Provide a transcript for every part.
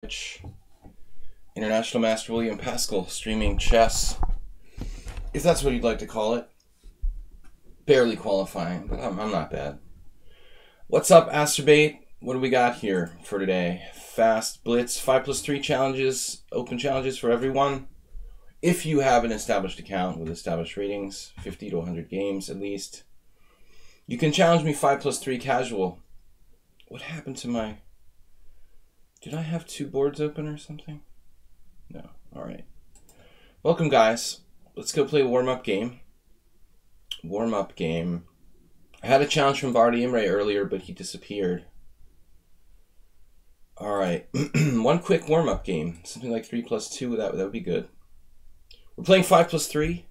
Twitch. International Master William Paschall streaming chess, if that's what you'd like to call it. Barely qualifying, but I'm not bad. What's up, Asterbait? What do we got here for today? Fast Blitz 5+3 challenges, open challenges for everyone. If you have an established account with established ratings, 50 to 100 games at least, you can challenge me 5+3 casual. What happened to my... Did I have two boards open or something? No. Alright. Welcome, guys. Let's go play a warm-up game. Warm-up game. I had a challenge from Vardy Imre earlier, but he disappeared. Alright. One quick warm-up game. Something like 3+2. That would be good. We're playing 5+3.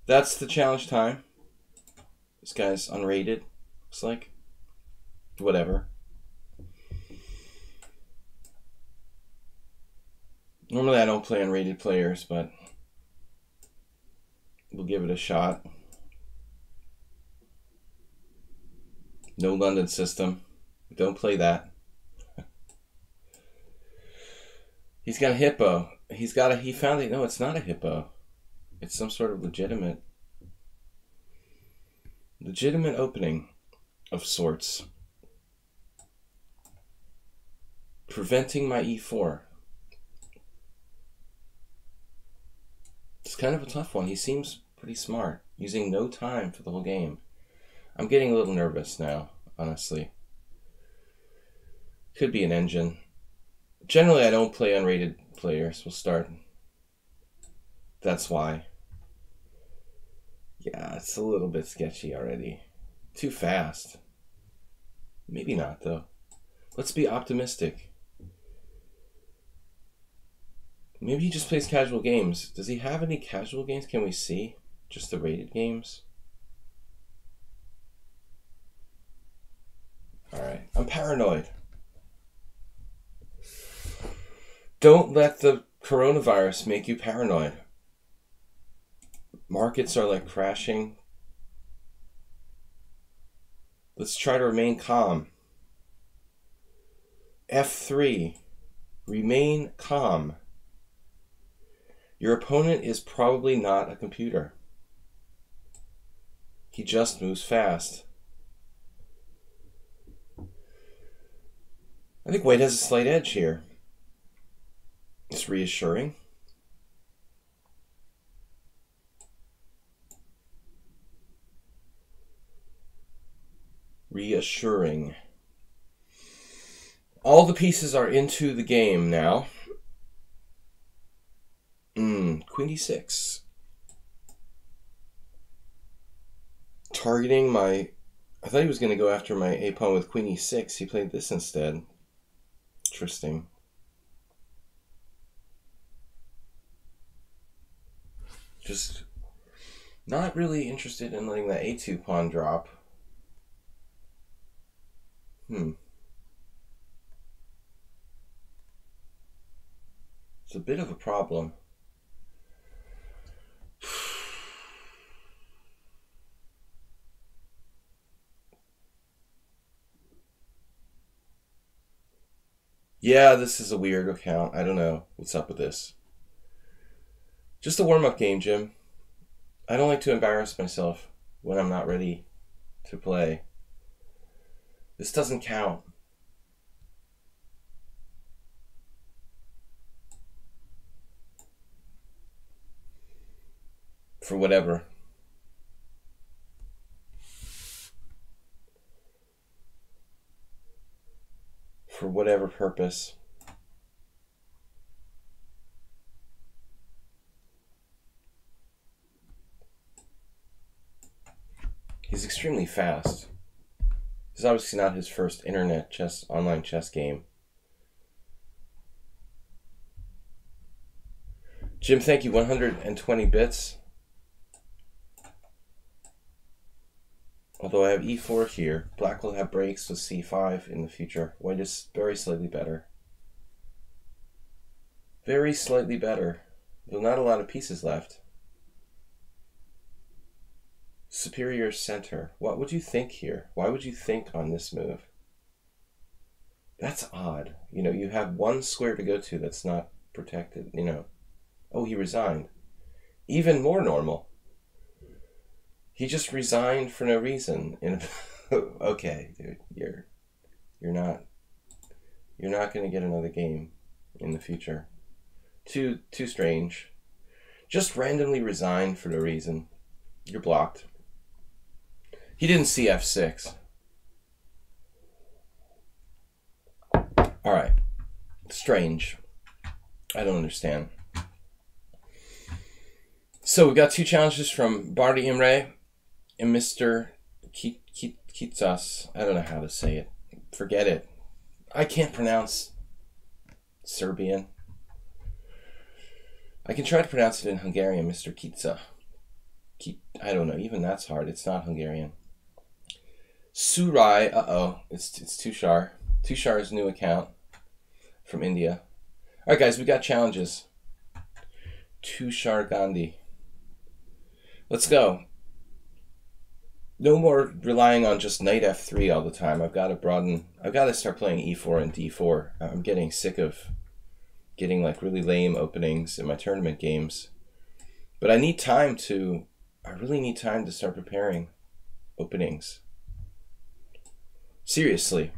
That's the challenge time. This guy's unrated, looks like. Whatever. Normally I don't play unrated players, but we'll give it a shot. No London system. Don't play that. He's got a hippo. He found it. No, it's not a hippo. It's some sort of legitimate opening of sorts. Preventing my e4. It's kind of a tough one. He seems pretty smart, using no time for the whole game. I'm getting a little nervous now, honestly. Could be an engine. Generally, I don't play unrated players. We'll start. That's why. Yeah, it's a little bit sketchy already. Too fast. Maybe not, though. Let's be optimistic. Maybe he just plays casual games. Does he have any casual games? Can we see? Just the rated games? Alright. I'm paranoid. Don't let the coronavirus make you paranoid. Markets are like crashing. Let's try to remain calm. F3. Remain calm. Your opponent is probably not a computer. He just moves fast. I think white has a slight edge here. It's reassuring. Reassuring. All the pieces are into the game now. Queen d6. Targeting my... I thought he was going to go after my a-pawn with queen e6. He played this instead. Interesting. Just not really interested in letting that a2 pawn drop. It's a bit of a problem. Yeah, this is a weird account. I don't know what's up with this. Just a warm-up game, Jim. I don't like to embarrass myself when I'm not ready to play. This doesn't count. For whatever. For whatever purpose. He's extremely fast. This is obviously not his first online chess game. Jim, thank you. 120 bits. Although I have e4 here, black will have breaks with c5 in the future. White is very slightly better. Very slightly better. Though not a lot of pieces left. Superior center. What would you think here? Why would you think on this move? That's odd. You know, you have one square to go to that's not protected, you know. Oh, he resigned. Even more normal. He just resigned for no reason. Okay, dude, you're not going to get another game in the future. Too strange. Just randomly resigned for no reason. You're blocked. He didn't see F6. All right. Strange. I don't understand. So we've got two challenges from Bardi Imre and Mr. Kitsas. I don't know how to say it. Forget it. I can't pronounce Serbian. I can try to pronounce it in Hungarian, Mr. Kitsa. I don't know. Even that's hard. It's not Hungarian. Surai. Uh-oh. It's Tushar. Tushar's new account from India. All right, guys. We got challenges. Tushar Gandhi. Let's go. No more relying on just knight f3 all the time. I've got to broaden. I've got to start playing e4 and d4. I'm getting sick of getting like really lame openings in my tournament games. But I need time to, I really need time to start preparing openings. Seriously.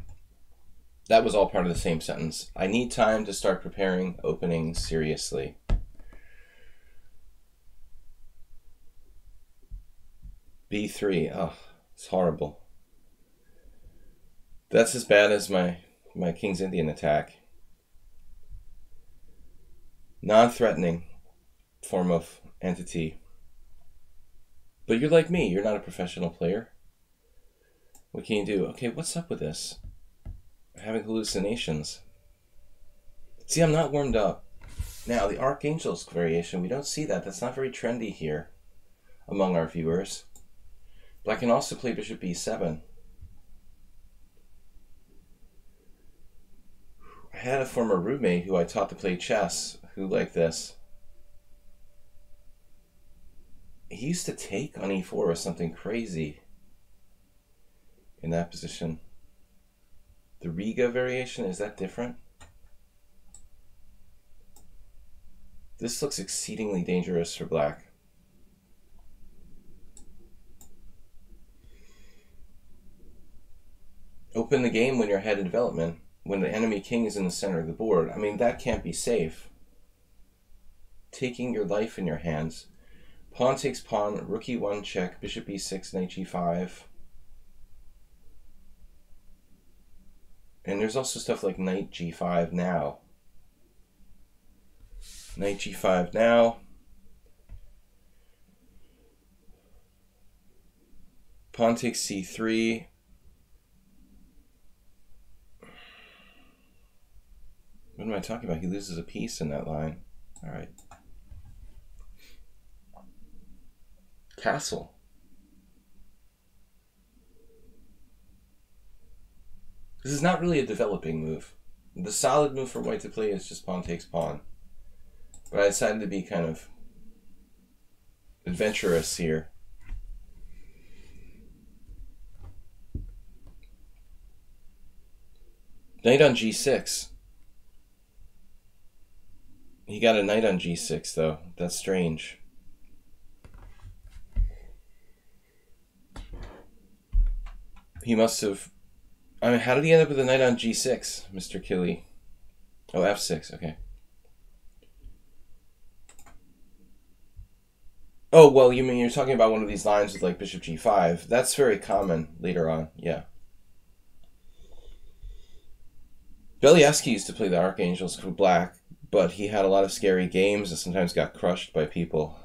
That was all part of the same sentence. I need time to start preparing openings seriously. B3. Oh, it's horrible. That's as bad as my King's Indian attack. Non-threatening form of entity. But you're like me. You're not a professional player. What can you do? Okay, what's up with this? I'm having hallucinations. See, I'm not warmed up. Now, the Archangel's variation, we don't see that. That's not very trendy here among our viewers. But I can also play bishop b7. I had a former roommate who I taught to play chess who liked this. He used to take on e4 or something crazy in that position. The Riga variation, is that different? This looks exceedingly dangerous for black. Open the game when you're ahead in development, when the enemy king is in the center of the board. I mean, that can't be safe. Taking your life in your hands. Pawn takes pawn, rook e1 check, bishop e6, knight g5. And there's also stuff like knight g5 now. Knight g5 now. Pawn takes c3. What am I talking about? He loses a piece in that line. All right. Castle. This is not really a developing move. The solid move for white to play is just pawn takes pawn. But I decided to be kind of adventurous here. Knight on g6. He got a knight on g6 though. That's strange. He must have... I mean, how did he end up with a knight on g6, Mr. Killy? Oh, f6, okay. Oh, well, you mean you're talking about one of these lines with like bishop g5. That's very common later on, yeah. Belyaski used to play the Archangels for black, but he had a lot of scary games and sometimes got crushed by people.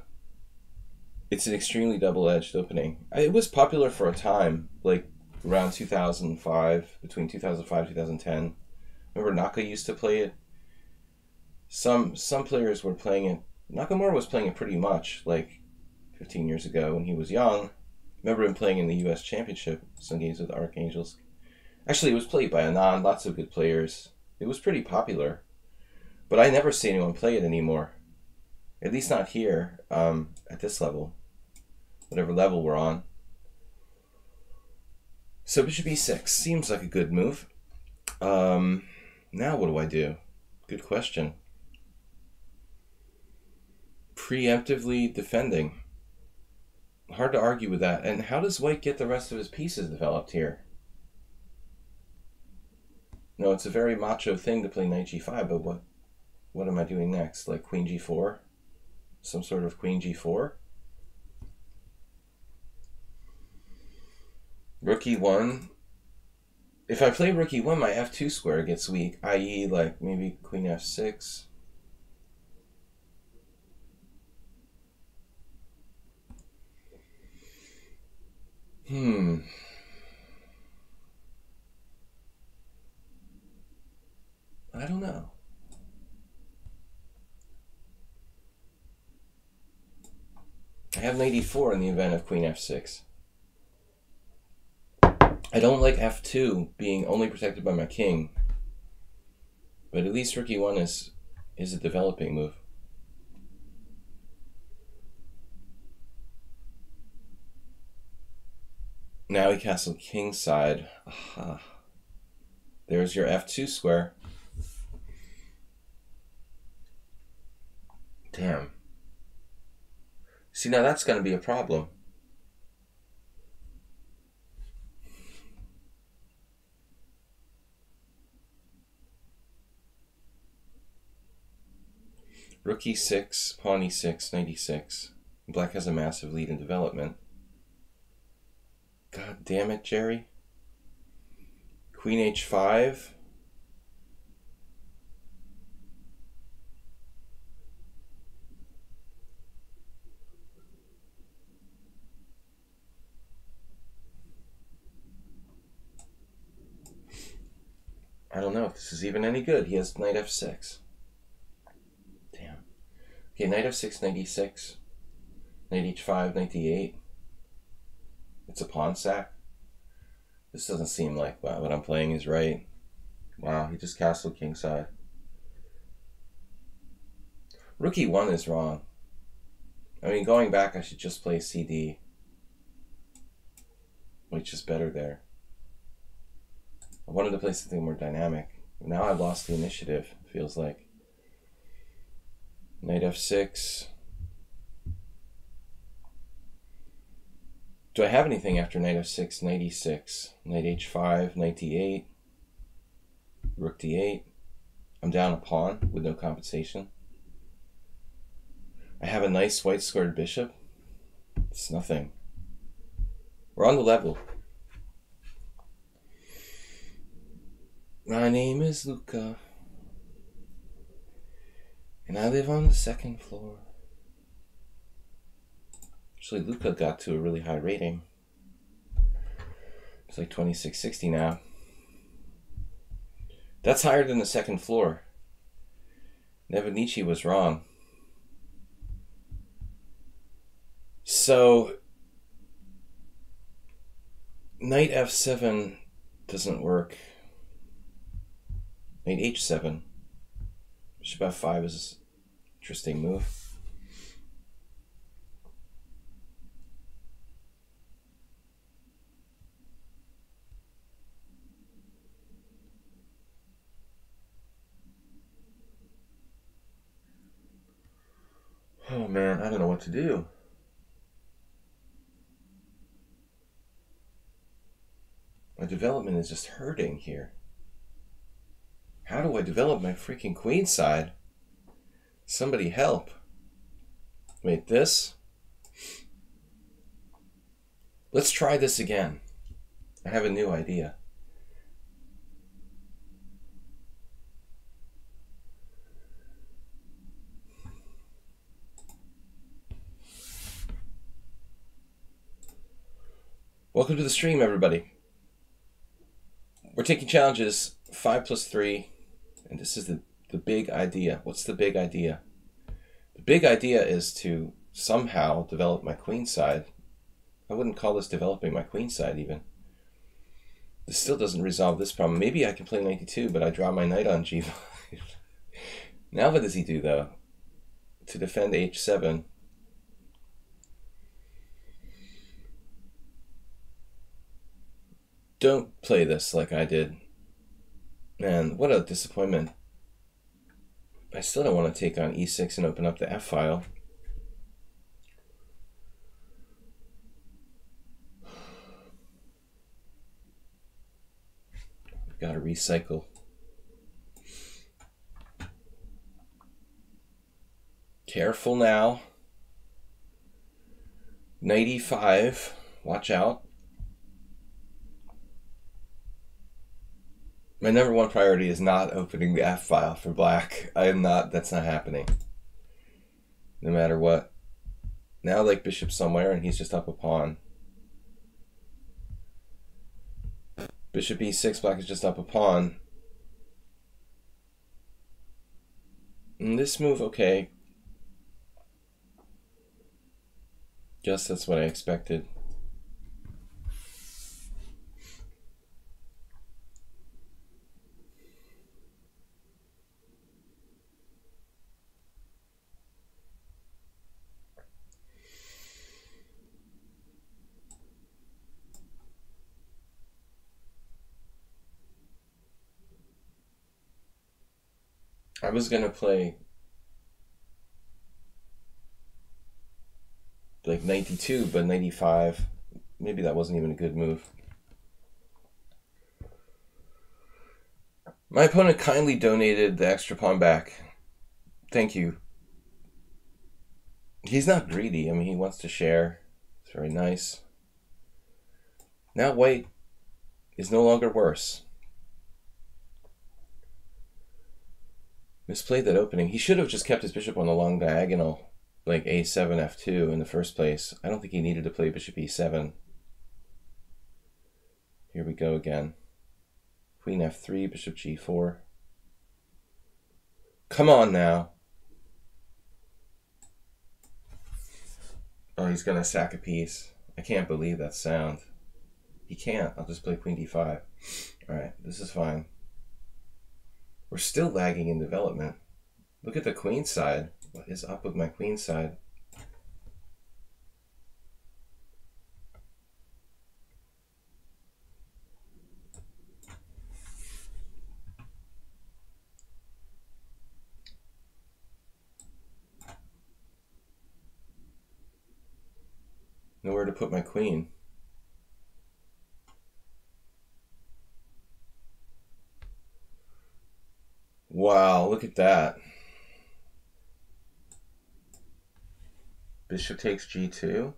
It's an extremely double-edged opening. It was popular for a time, like around 2005, between 2005 and 2010. Remember Naka used to play it? Some players were playing it. Nakamura was playing it pretty much, like 15 years ago when he was young. Remember him playing in the US Championship, some games with the Archangels. Actually, it was played by Anand, lots of good players. It was pretty popular. But I never see anyone play it anymore. At least not here, at this level. Whatever level we're on. So bishop e6 seems like a good move. Now what do I do? Good question. Preemptively defending. Hard to argue with that. And how does white get the rest of his pieces developed here? No, it's a very macho thing to play knight g5, but what am I doing next? Like queen g4? Some sort of queen g4? Rook e1. If I play rook e1, my f2 square gets weak, i.e. like maybe queen f6. I don't know. I have knight e4 in the event of queen f6. I don't like f2 being only protected by my king, but at least rook e1 is a developing move. Now he castled kingside. Aha. There's your f2 square. Damn. See, now that's going to be a problem. Rook e6, pawn e6, knight e6. Black has a massive lead in development. God damn it, Jerry. Queen h5. I don't know if this is even any good. He has knight f6. Damn. Okay, knight f6, knight e6. Knight h5, knight d8. It's a pawn sack. This doesn't seem like what I'm playing is right. Wow, he just castled kingside. Rook e1 is wrong. I mean, going back, I should just play cd, which is better there. I wanted to play something more dynamic. Now I've lost the initiative, feels like. Knight f6. Do I have anything after knight f6, knight e6, knight h5, knight d8, rook d8? I'm down a pawn with no compensation. I have a nice white squared bishop. It's nothing. We're on the level. My name is Luca, and I live on the second floor. Actually, Luca got to a really high rating. It's like 2660 now. That's higher than the second floor. Nevenici was wrong. So, knight f7 doesn't work. Knight h7. Bishop f5 is an interesting move. Oh man, I don't know what to do. My development is just hurting here. How do I develop my freaking queenside? Somebody help. Wait, this? Let's try this again. I have a new idea. Welcome to the stream, everybody. We're taking challenges 5 plus 3, and this is the big idea. What's the big idea? The big idea is to somehow develop my queenside. I wouldn't call this developing my queenside even. This still doesn't resolve this problem. Maybe I can play 92, but I draw my knight on g5. Now what does he do, though? To defend h7. Don't play this like I did. Man, what a disappointment. I still don't want to take on e6 and open up the f file. We've got to recycle. Careful now. Knight e5. Watch out. My number one priority is not opening the F file for black. That's not happening. No matter what. Now like bishop somewhere and he's just up a pawn. Bishop e6, black is just up a pawn. And this move, okay. Guess that's what I expected. I was going to play like 92, but 95, maybe that wasn't even a good move. My opponent kindly donated the extra pawn back. Thank you. He's not greedy. I mean, he wants to share. It's very nice. Now white is no longer worse. Misplayed that opening. He should have just kept his bishop on the long diagonal, like a7, f2 in the first place. I don't think he needed to play bishop e7. Here we go again. Queen f3, bishop g4. Come on now. Oh, he's going to sack a piece. I can't believe that sound. He can't. I'll just play queen d5. All right, this is fine. We're still lagging in development. Look at the queen side. What is up with my queen side? Nowhere to put my queen. Wow, look at that. Bishop takes g2.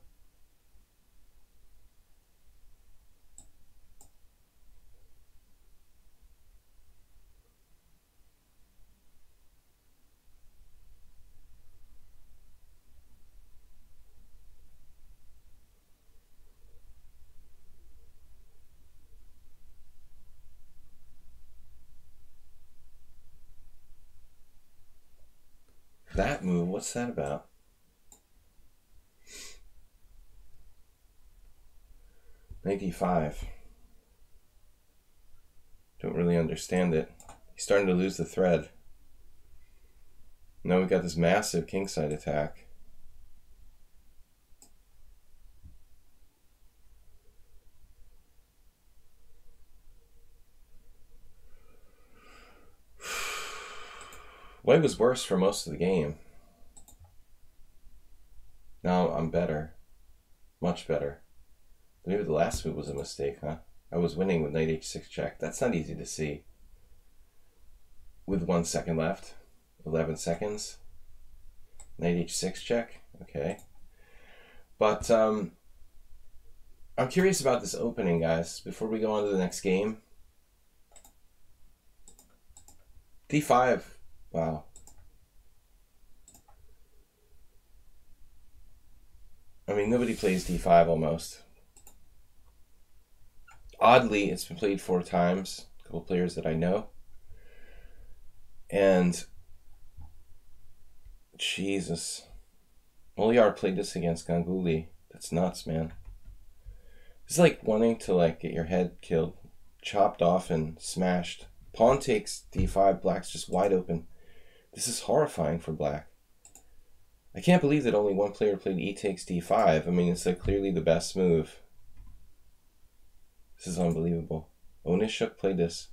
That move, what's that about? Knight e5. Don't really understand it. He's starting to lose the thread. Now we got this massive kingside attack. White was worse for most of the game. Now I'm better. Much better. Maybe the last move was a mistake, huh? I was winning with knight h6 check. That's not easy to see. With 1 second left. 11 seconds. Knight h6 check. Okay. But I'm curious about this opening, guys, before we go on to the next game. d5. Wow. I mean, nobody plays d5 almost. Oddly, it's been played 4 times. A couple players that I know. And Jesus. Oliar played this against Ganguly. That's nuts, man. It's like wanting to get your head killed, chopped off and smashed. Pawn takes d5, black's just wide open. This is horrifying for black. I can't believe that only one player played e takes d5. I mean, it's clearly the best move. This is unbelievable. Onishuk played this.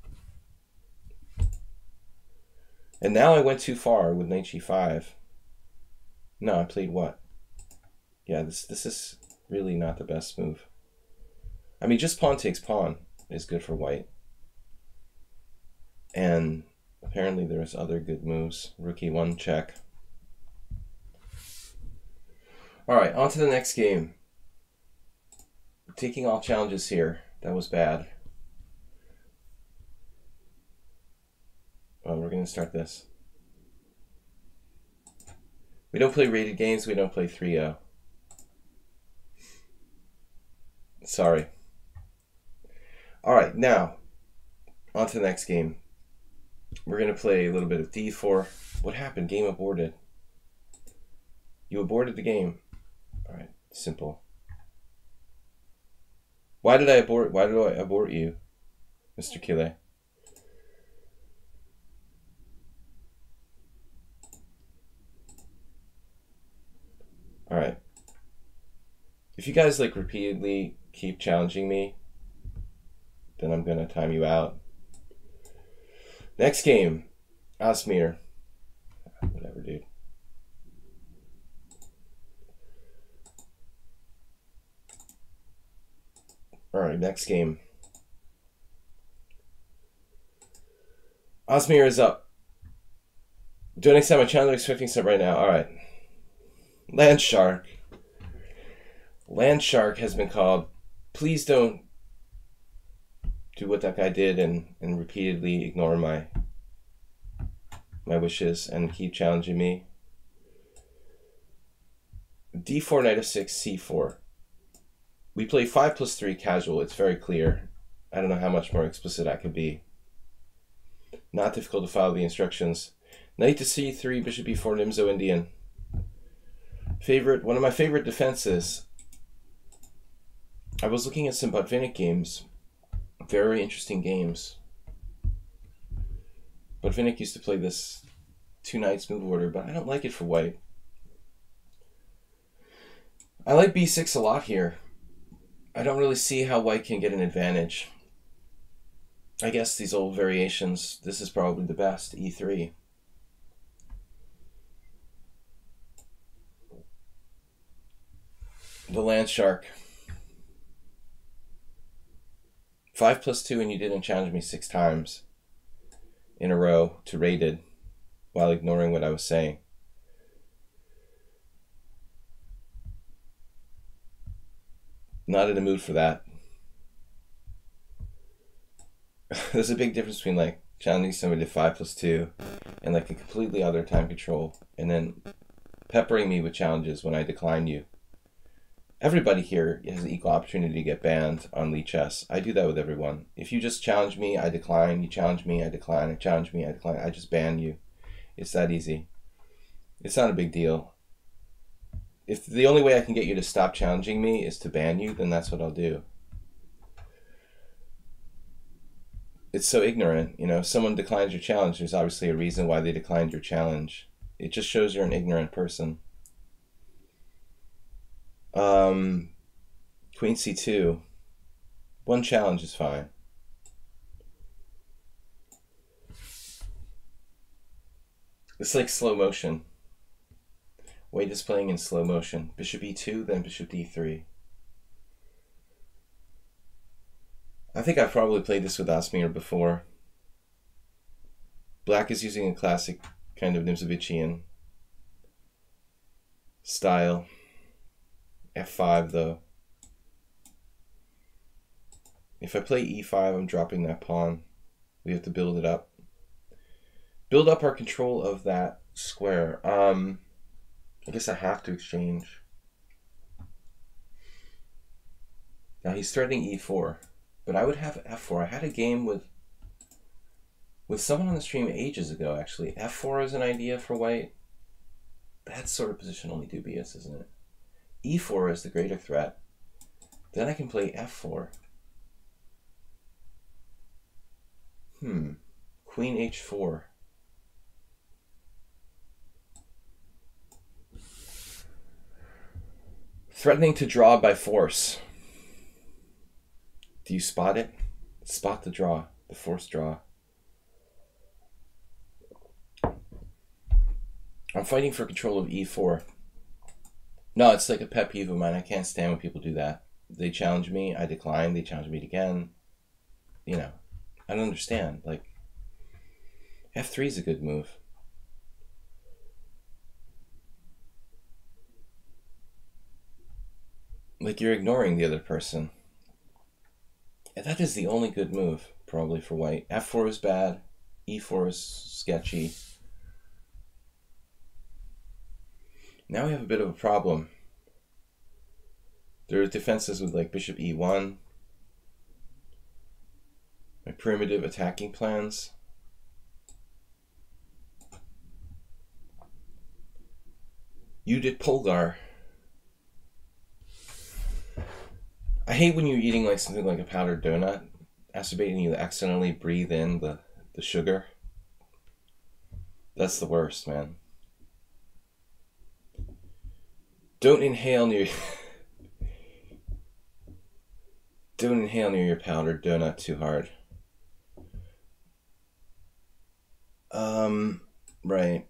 And now I went too far with knight g5. No, I played what? Yeah, this is really not the best move. I mean, just pawn takes pawn is good for white. And apparently there's other good moves. Rook e1 check. Alright, on to the next game. Taking all challenges here. That was bad. Oh, we're going to start this. We don't play rated games. We don't play 3-0. Sorry. Alright, now, on to the next game. We're going to play a little bit of d4. What happened? Game aborted. You aborted the game. Alright, simple. Why did I abort? Why did I abort you, Mr. Kille? Alright. If you guys like repeatedly keep challenging me, then I'm gonna time you out. Next game, Asmir. Whatever, dude. Alright, next game. Asmir is up. Do I next time? My channel expecting stuff right now. Alright. Land Shark. Land Shark has been called. Please don't do what that guy did and repeatedly ignore my wishes and keep challenging me. d4, knight f6, c4. We play 5+3 casual. It's very clear. I don't know how much more explicit I could be. Not difficult to follow the instructions. Knight to c3, bishop e4, Nimzo Indian. One of my favorite defenses. I was looking at some Botvinnik games. Very interesting games. Botvinnik used to play this 2 knights move order, but I don't like it for white. I like b6 a lot here. I don't really see how white can get an advantage. I guess these old variations, this is probably the best, e3. The Land Shark. 5+2 and you didn't challenge me 6 times in a row to rated while ignoring what I was saying. Not in the mood for that. There's a big difference between like challenging somebody to 5+2 and like a completely other time control and then peppering me with challenges when I decline you. Everybody here has an equal opportunity to get banned on lichess. I do that with everyone. If you just challenge me, I decline. You challenge me, I decline. I challenge me, I decline. I just ban you. It's that easy. It's not a big deal. If the only way I can get you to stop challenging me is to ban you, then that's what I'll do. It's so ignorant. You know, if someone declines your challenge, there's obviously a reason why they declined your challenge. It just shows you're an ignorant person. Queen c2. One challenge is fine. It's like slow motion. White is playing in slow motion. Bishop e2, then bishop d3. I think I've probably played this with Asmir before. Black is using a classic kind of Nimzovician style. f5 though. If I play e5, I'm dropping that pawn. We have to build it up. Build up our control of that square. I guess I have to exchange. Now he's threatening e4, but I would have f4. I had a game with someone on the stream ages ago, actually. f4 is an idea for white. That sort of position only dubious, isn't it? e4 is the greater threat. Then I can play f4. Queen h4. Threatening to draw by force. Do you spot it? Spot the draw, the forced draw. I'm fighting for control of e4. No, it's like a pet peeve of mine. I can't stand when people do that. They challenge me, I decline. They challenge me again. You know, I don't understand. Like, f3 is a good move. Like, you're ignoring the other person. And that is the only good move, probably, for white. f4 is bad. e4 is sketchy. Now we have a bit of a problem. There are defenses with like bishop e1. My primitive attacking plans. Judith Polgar. I hate when you're eating like something like a powdered donut, acerbate, and you accidentally breathe in the sugar. That's the worst, man. Don't inhale near don't inhale near your powdered donut too hard. Right.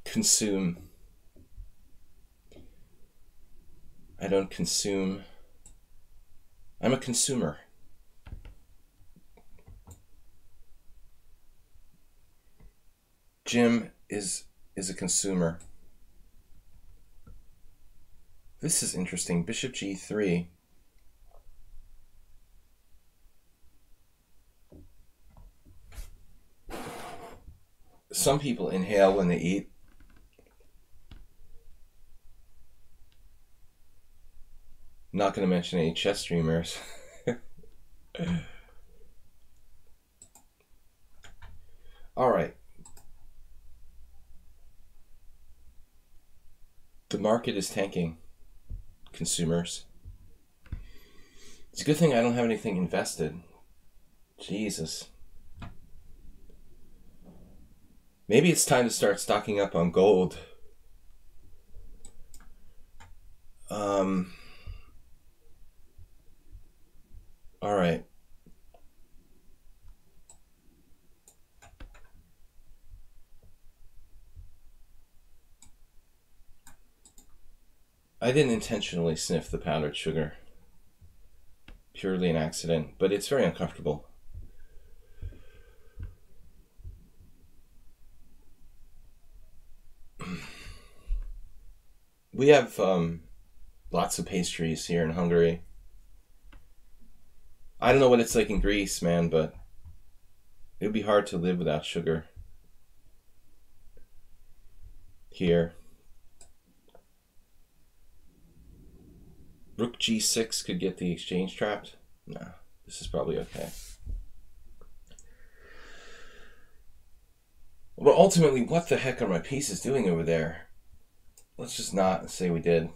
Consume. I don't consume. I'm a consumer. Jim is a consumer. This is interesting. Bishop g3. Some people inhale when they eat. Not going to mention any chess streamers. All right. The market is tanking. Consumers. It's a good thing I don't have anything invested. Jesus. Maybe it's time to start stocking up on gold. All right. I didn't intentionally sniff the powdered sugar. Purely an accident, but it's very uncomfortable. We have lots of pastries here in Hungary. I don't know what it's like in Greece, man, but it would be hard to live without sugar here. Rook g6 could get the exchange trapped. No, this is probably okay. But ultimately, what the heck are my pieces doing over there? Let's just not say we did.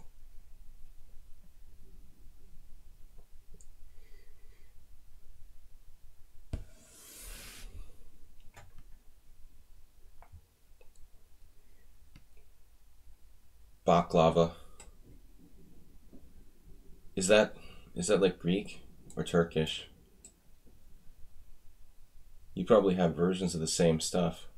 Baklava. Is that like Greek or Turkish? You probably have versions of the same stuff.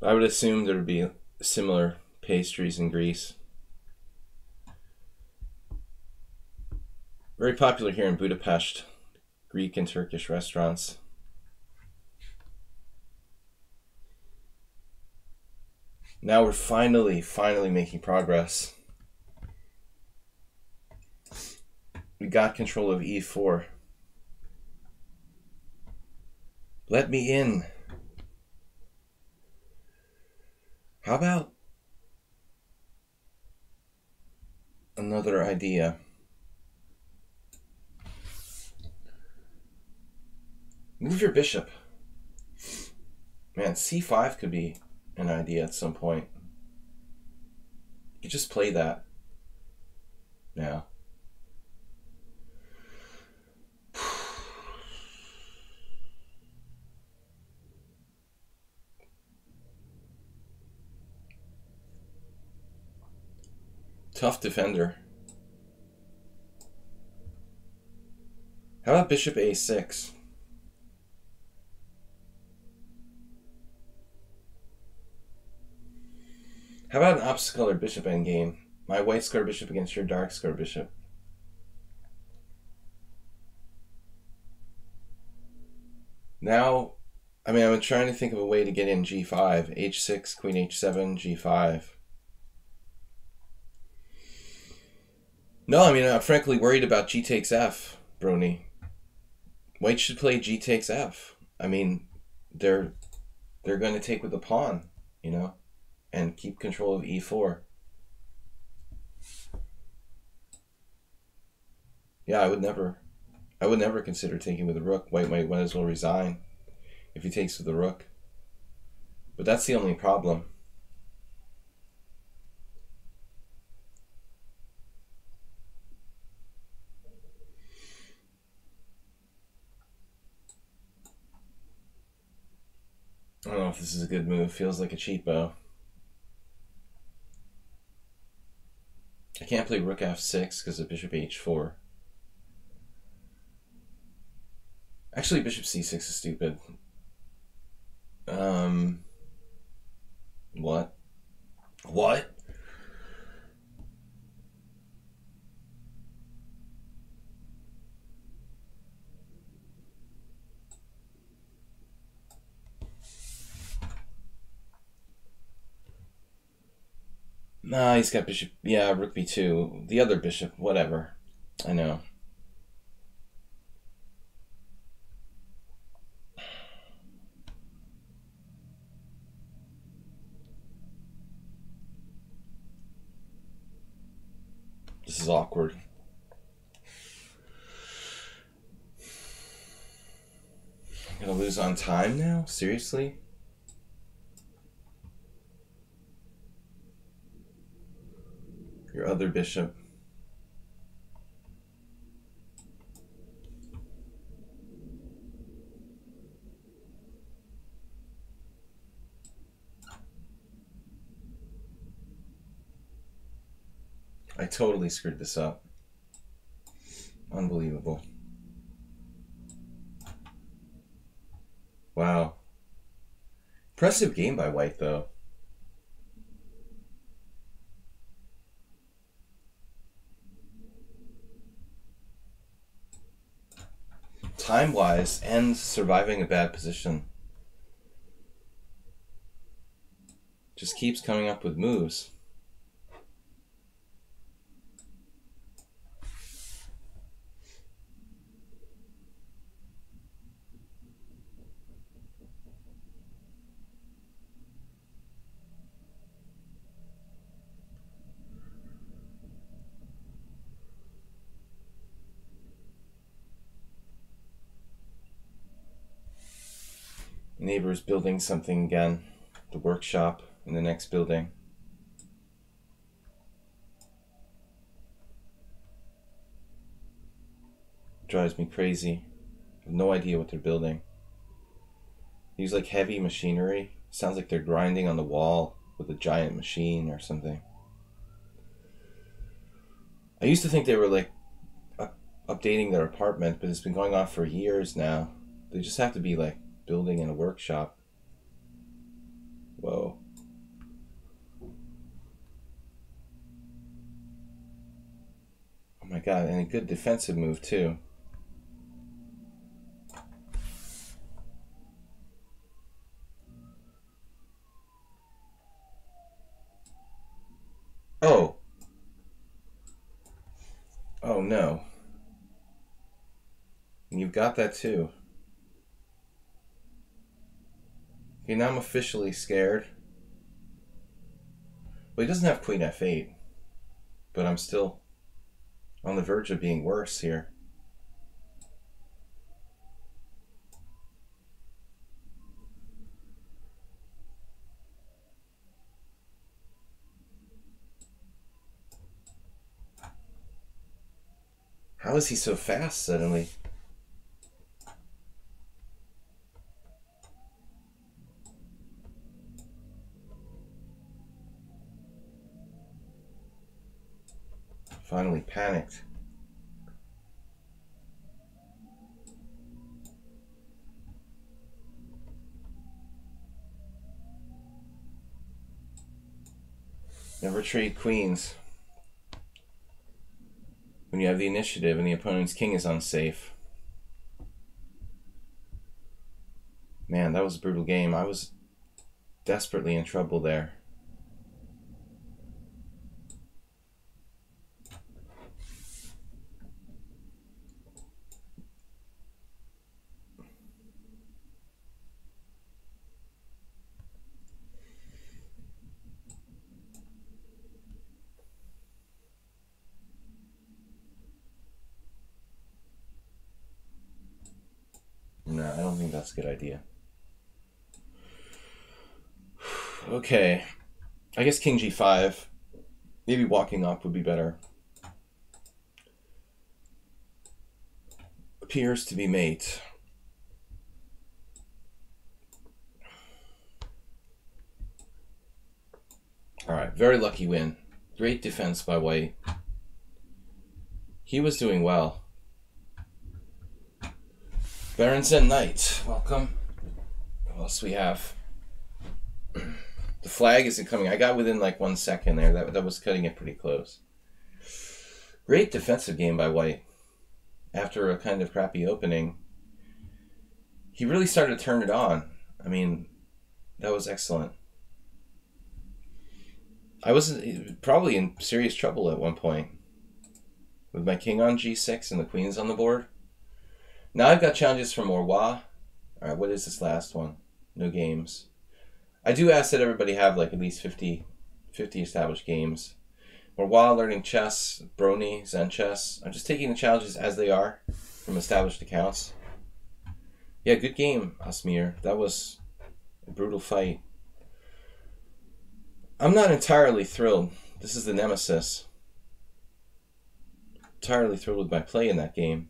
I would assume there would be similar pastries in Greece. Very popular here in Budapest, Greek and Turkish restaurants. Now we're finally making progress. We got control of e4. Let me in. How about another idea? Move your bishop. Man, c5 could be an idea at some point. You just play that now. Tough defender. How about bishop a6? How about an opposite color bishop endgame? My white square bishop against your dark square bishop. Now, I mean, I'm trying to think of a way to get in g5. h6, queen h7, g5. No, I mean, I'm frankly worried about g takes f, Brony. White should play g takes f. I mean, they're going to take with the pawn, you know, and keep control of e4. Yeah, I would never consider taking with the rook. White might as well resign if he takes with the rook. But that's the only problem. I don't know if this is a good move. Feels like a cheapo. I can't play rook f6 because of bishop h4. Actually, bishop c6 is stupid. What? What? Nah, he's got bishop. Yeah, rook b2. The other bishop, whatever. I know. This is awkward. I'm gonna lose on time now? Seriously? Your other bishop. I totally screwed this up. Unbelievable. Wow. Impressive game by White, though. Time-wise and surviving a bad position. Just keeps coming up with moves. Neighbor's building something again. The workshop in the next building. Drives me crazy. I have no idea what they're building. They use like heavy machinery. Sounds like they're grinding on the wall with a giant machine or something. I used to think they were like updating their apartment, but it's been going on for years now. They just have to be like building in a workshop. Whoa. Oh my god, and a good defensive move too. Oh. Oh no. And you've got that too. Okay, now I'm officially scared. Well, he doesn't have queen f8, but I'm still on the verge of being worse here. How is he so fast suddenly? Finally panicked. Never trade queens when you have the initiative and the opponent's king is unsafe. Man, that was a brutal game. I was desperately in trouble there. No, I don't think that's a good idea. Okay. I guess king g5. Maybe walking up would be better. Appears to be mate. Alright, very lucky win. Great defense by white. He was doing well. Barons and Knight, welcome. What else we have? The flag isn't coming. I got within like 1 second there. That was cutting it pretty close. Great defensive game by white. After a kind of crappy opening, he really started to turn it on. I mean, that was excellent. I was probably in serious trouble at one point with my king on g6 and the queens on the board. Now I've got challenges from Morwa. Alright, what is this last one? No games. I do ask that everybody have like at least 50 established games. Morwa, learning chess, Brony, Zen chess. I'm just taking the challenges as they are from established accounts. Yeah, good game, Asmir. That was a brutal fight. I'm not entirely thrilled. This is the Nemesis. Entirely thrilled with my play in that game.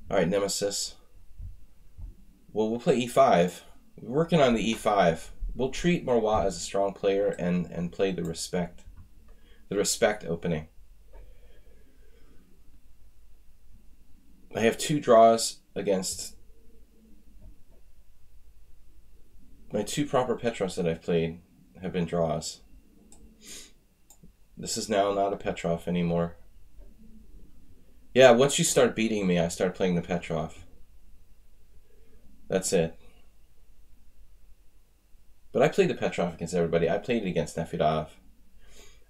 Alright, Nemesis. Well, we'll play e5. We're working on the e5. We'll treat Morwa as a strong player and play the respect opening. I have 2 draws against my 2 proper Petrovs that I've played have been draws. This is now not a Petrov anymore. Yeah, once you start beating me, I start playing the Petrov. That's it. But I played the Petrov against everybody. I played it against Nefedov.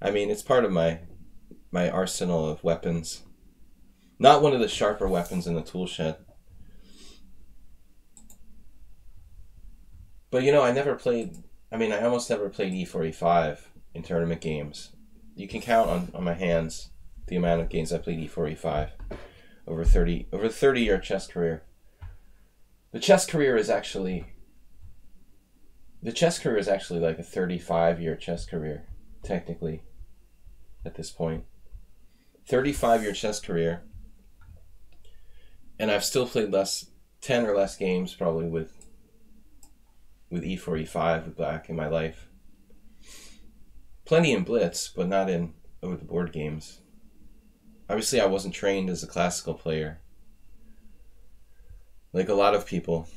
I mean, it's part of my arsenal of weapons. Not one of the sharper weapons in the tool shed. But you know, I almost never played e4, e5 in tournament games. You can count on my hands the amount of games I played e4, e5 over 30-year chess career. The chess career is actually like a 35-year chess career, technically, at this point. 35-year chess career. And I've still played 10 or less games probably with e4, e5 with black in my life. Plenty in blitz, but not in over the board games. Obviously, I wasn't trained as a classical player, like a lot of people.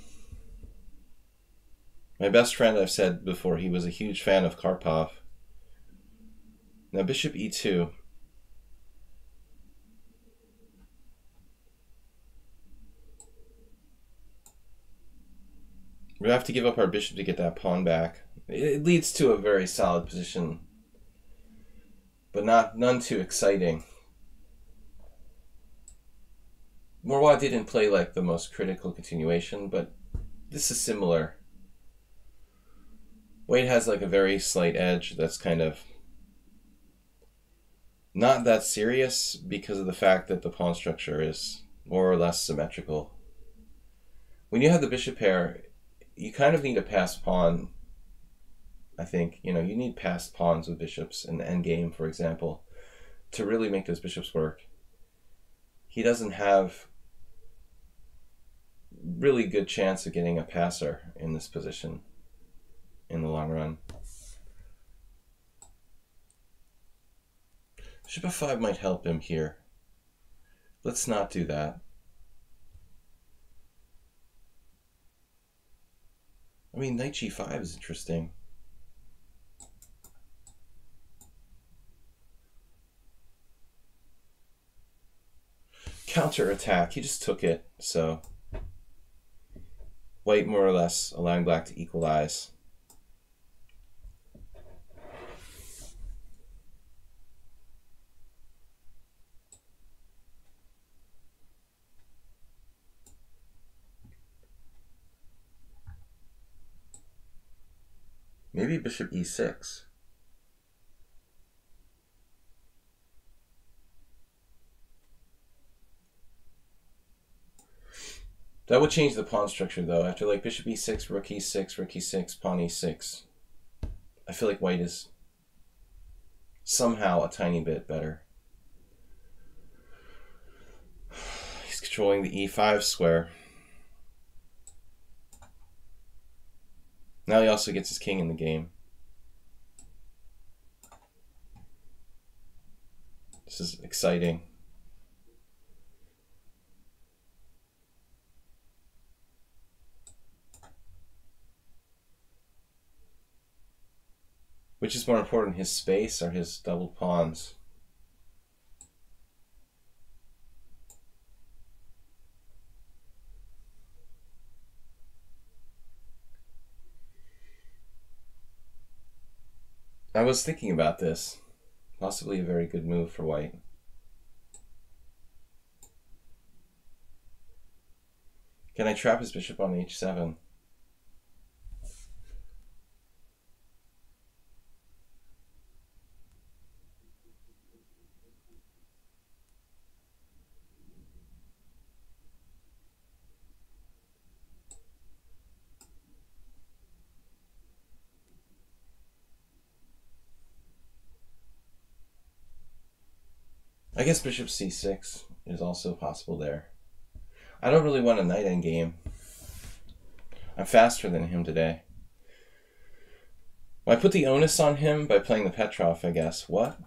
My best friend, I've said before, he was a huge fan of Karpov. Now, bishop e2. We have to give up our bishop to get that pawn back. It leads to a very solid position, but none too exciting. Morwa didn't play like the most critical continuation, but this is similar. White has like a very slight edge that's kind of not that serious because of the fact that the pawn structure is more or less symmetrical. When you have the bishop pair, you kind of need a passed pawn. I think, you need passed pawns with bishops in the endgame, for example, to really make those bishops work. he doesn't have really good chance of getting a passer in this position in the long run. Bishop f5 might help him here. Let's not do that. I mean, knight g5 is interesting. Counter attack. He just took it, so white more or less allowing black to equalize. Maybe bishop e6. That would change the pawn structure, though. After like bishop e6, rook e6, rook e6, pawn e6, I feel like white is somehow a tiny bit better. He's controlling the e5 square. Now he also gets his king in the game. This is exciting. Which is more important, his space or his double pawns? I was thinking about this. Possibly a very good move for white. Can I trap his bishop on h7? I guess bishop c6 is also possible there. I don't really want a knight endgame. I'm faster than him today. Well, I put the onus on him by playing the Petrov, I guess. What?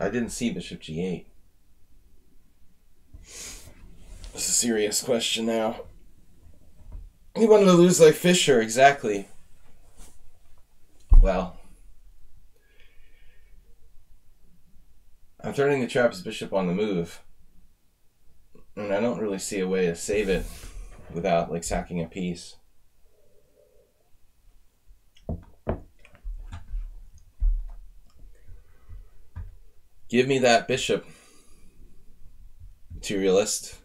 I didn't see bishop g8. It's a serious question now. He wanted to lose like Fischer, exactly. Well, I'm threatening to trap his bishop on the move, and I don't really see a way to save it without like sacking a piece. Give me that bishop, materialist.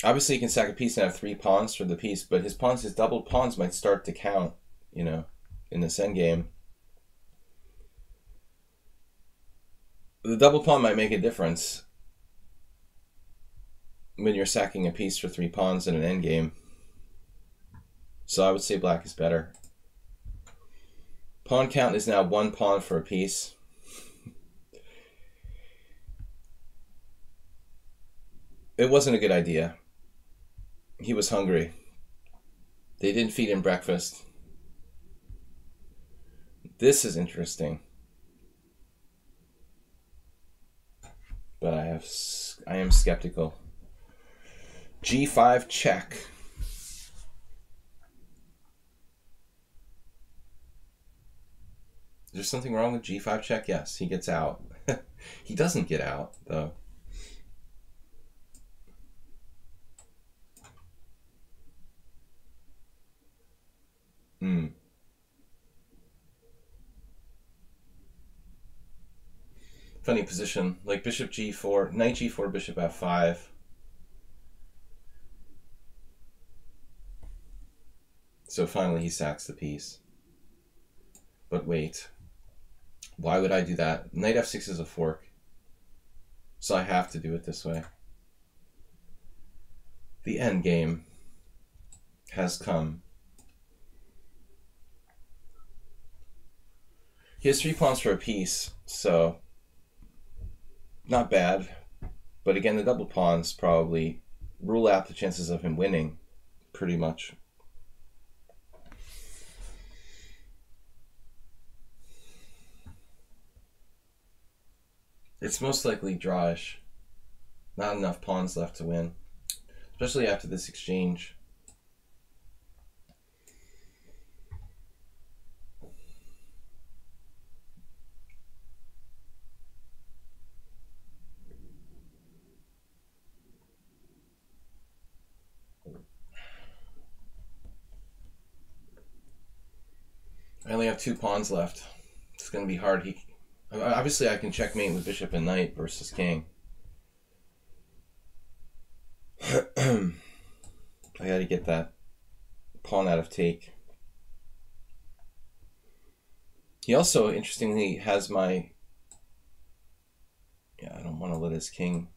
Obviously, he can sack a piece and have 3 pawns for the piece, but his doubled pawns might start to count, you know, in this endgame. The double pawn might make a difference when you're sacking a piece for 3 pawns in an endgame. So I would say black is better. Pawn count is now 1 pawn for a piece. It wasn't a good idea. He was hungry. They didn't feed him breakfast. This is interesting. But I am skeptical. G5 check. Is there something wrong with G5 check? Yes, he gets out. He doesn't get out, though. Funny position, like bishop g4, knight g4, bishop f5. So finally he sacks the piece. But wait. Why would I do that? Knight f6 is a fork. So I have to do it this way. The end game has come. He has 3 pawns for a piece, so not bad. But again, the double pawns probably rule out the chances of him winning, pretty much. It's most likely drawish. Not enough pawns left to win, especially after this exchange. I only have 2 pawns left. It's going to be hard. Obviously, I can checkmate with bishop and knight versus king. I got to get that pawn out of take. He also, interestingly, has my... Yeah, I don't want to let his king...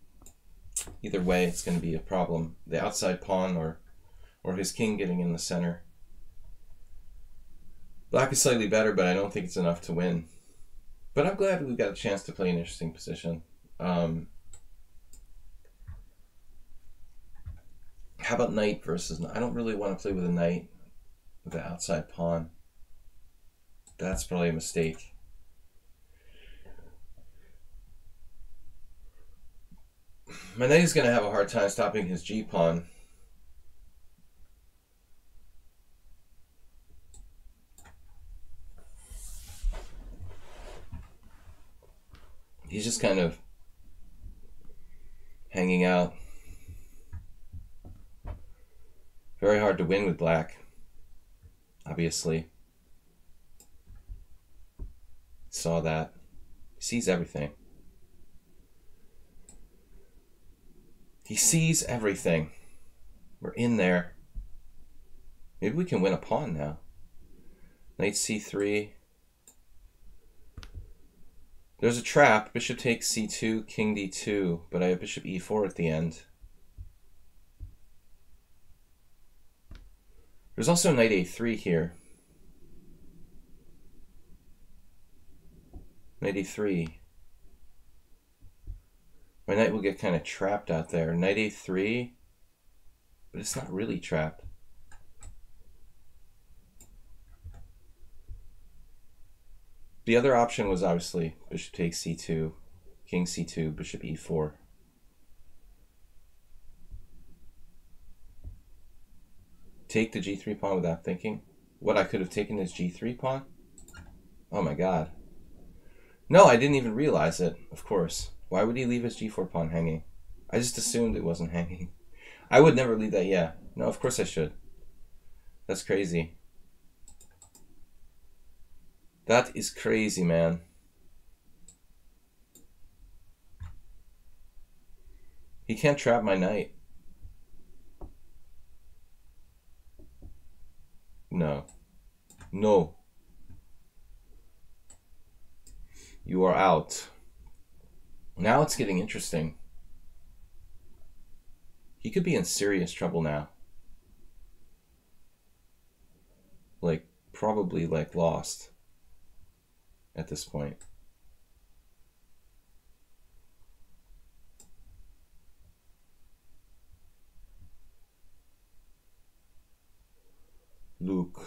Either way, it's going to be a problem. The outside pawn or his king getting in the center. Black is slightly better, but I don't think it's enough to win. But I'm glad we got a chance to play an interesting position. How about knight versus... I don't really want to play with a knight with the outside pawn. That's probably a mistake. My knight is going to have a hard time stopping his g-pawn. He's just kind of hanging out. Very hard to win with black, obviously. Saw that. He sees everything. He sees everything. We're in there. Maybe we can win a pawn now. Knight c3. There's a trap. Bishop takes c2, king d2, but I have bishop e4 at the end. There's also knight a3 here. Knight e3. My knight will get kind of trapped out there. Knight a3, but it's not really trapped. The other option was obviously bishop takes c2, king c2, bishop e4. Take the g3 pawn without thinking. What, I could have taken his g3 pawn? Oh my god. No, I didn't even realize it, of course. Why would he leave his g4 pawn hanging? I just assumed it wasn't hanging. I would never leave that, yeah. No, of course I should. That's crazy. That is crazy, man. He can't trap my knight. No. No. You are out. Now it's getting interesting. He could be in serious trouble now. Like, probably, like, lost at this point. Luke.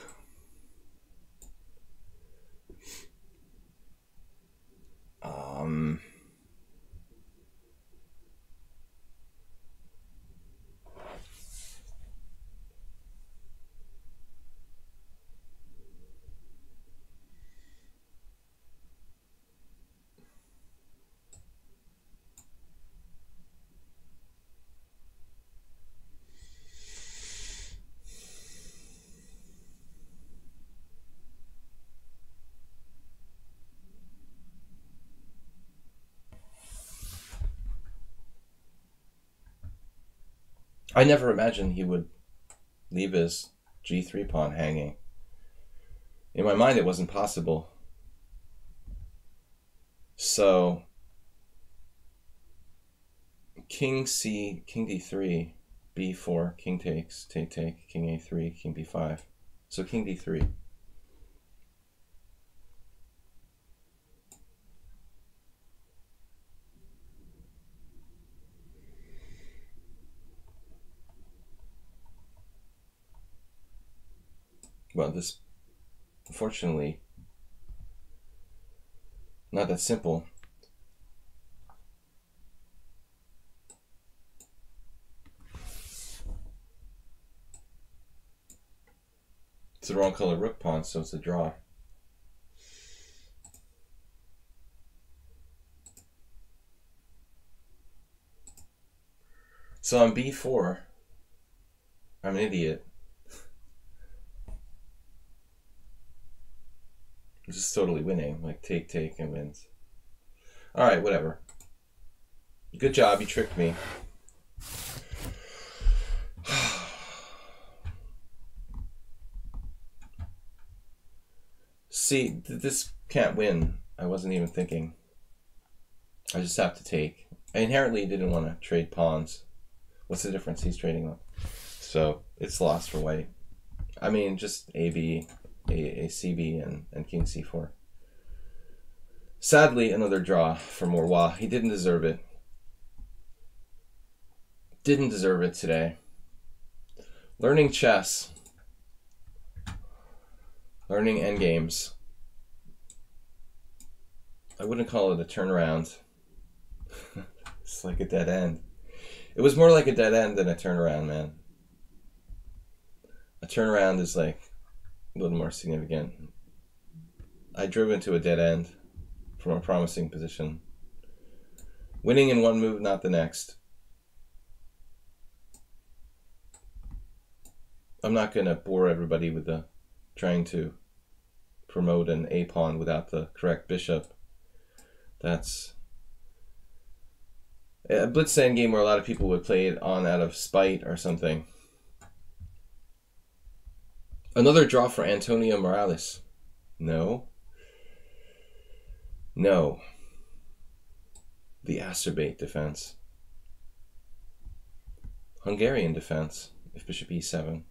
I never imagined he would leave his g3 pawn hanging. In my mind, it wasn't possible. So king c, king d3, b4, king takes, take, king a3, king b5. So king d3. Well, this, unfortunately, not that simple. It's the wrong color rook pawn, so it's a draw. So on b4, I'm an idiot. I'm just totally winning, like take, and wins. All right, whatever. Good job, you tricked me. See, this can't win. I wasn't even thinking. I just have to take. I inherently didn't want to trade pawns. What's the difference? He's trading them. So it's lost for white. I mean, just AB, a CB, and king c4. Sadly, another draw for Morwa. He didn't deserve it. Didn't deserve it today. Learning chess. Learning endgames. I wouldn't call it a turnaround. It's like a dead end. It was more like a dead end than a turnaround, man. A turnaround is like a little more significant. I drove into a dead end from a promising position. Winning in one move, not the next. I'm not going to bore everybody with the trying to promote an A pawn without the correct bishop. That's a blitz endgame where a lot of people would play it on out of spite or something. Another draw for Antonio Morales. No. No. The acerbate defense. Hungarian defense, if bishop e7.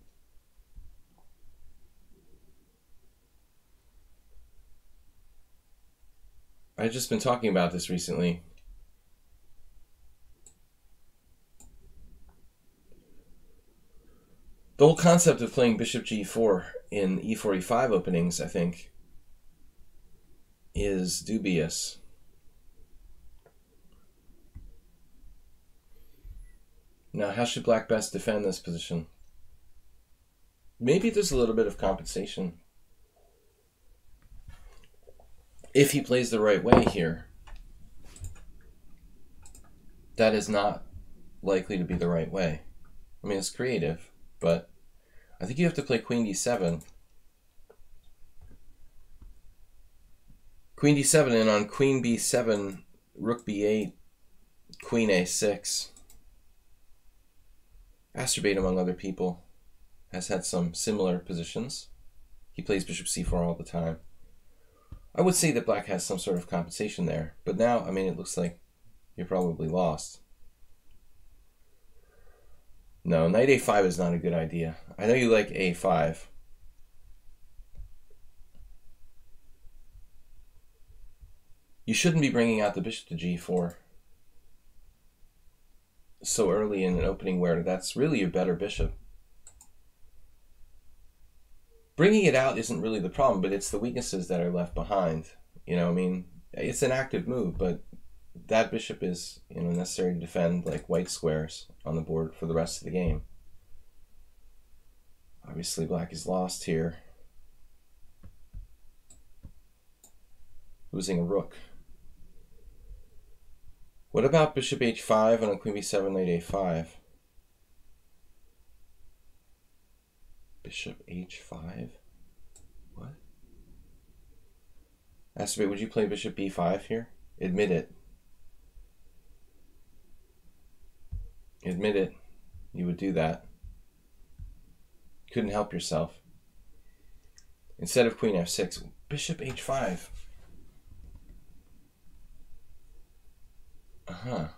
I've just been talking about this recently. The whole concept of playing bishop g4 in e4, e5 openings, I think, is dubious. Now, how should black best defend this position? Maybe there's a little bit of compensation. If he plays the right way here, that is not likely to be the right way. I mean, it's creative, but I think you have to play queen d7. Queen d7, and on queen b7, rook b8, queen a6. Acerbate, among other people, has had some similar positions. He plays bishop c4 all the time. I would say that black has some sort of compensation there, but now, I mean, it looks like you're probably lost. No, knight a5 is not a good idea. I know you like a5. You shouldn't be bringing out the bishop to g4 so early in an opening where that's really your better bishop. Bringing it out isn't really the problem, but it's the weaknesses that are left behind. You know, I mean, it's an active move, but that bishop is, you know, necessary to defend like white squares on the board for the rest of the game. Obviously, black is lost here, losing a rook. What about bishop h5 on a queen b7, knight a5? Bishop h5? What? Acerbate, would you play bishop b5 here? Admit it. Admit it. You would do that. Couldn't help yourself. Instead of queen f6, bishop h5. Uh-huh.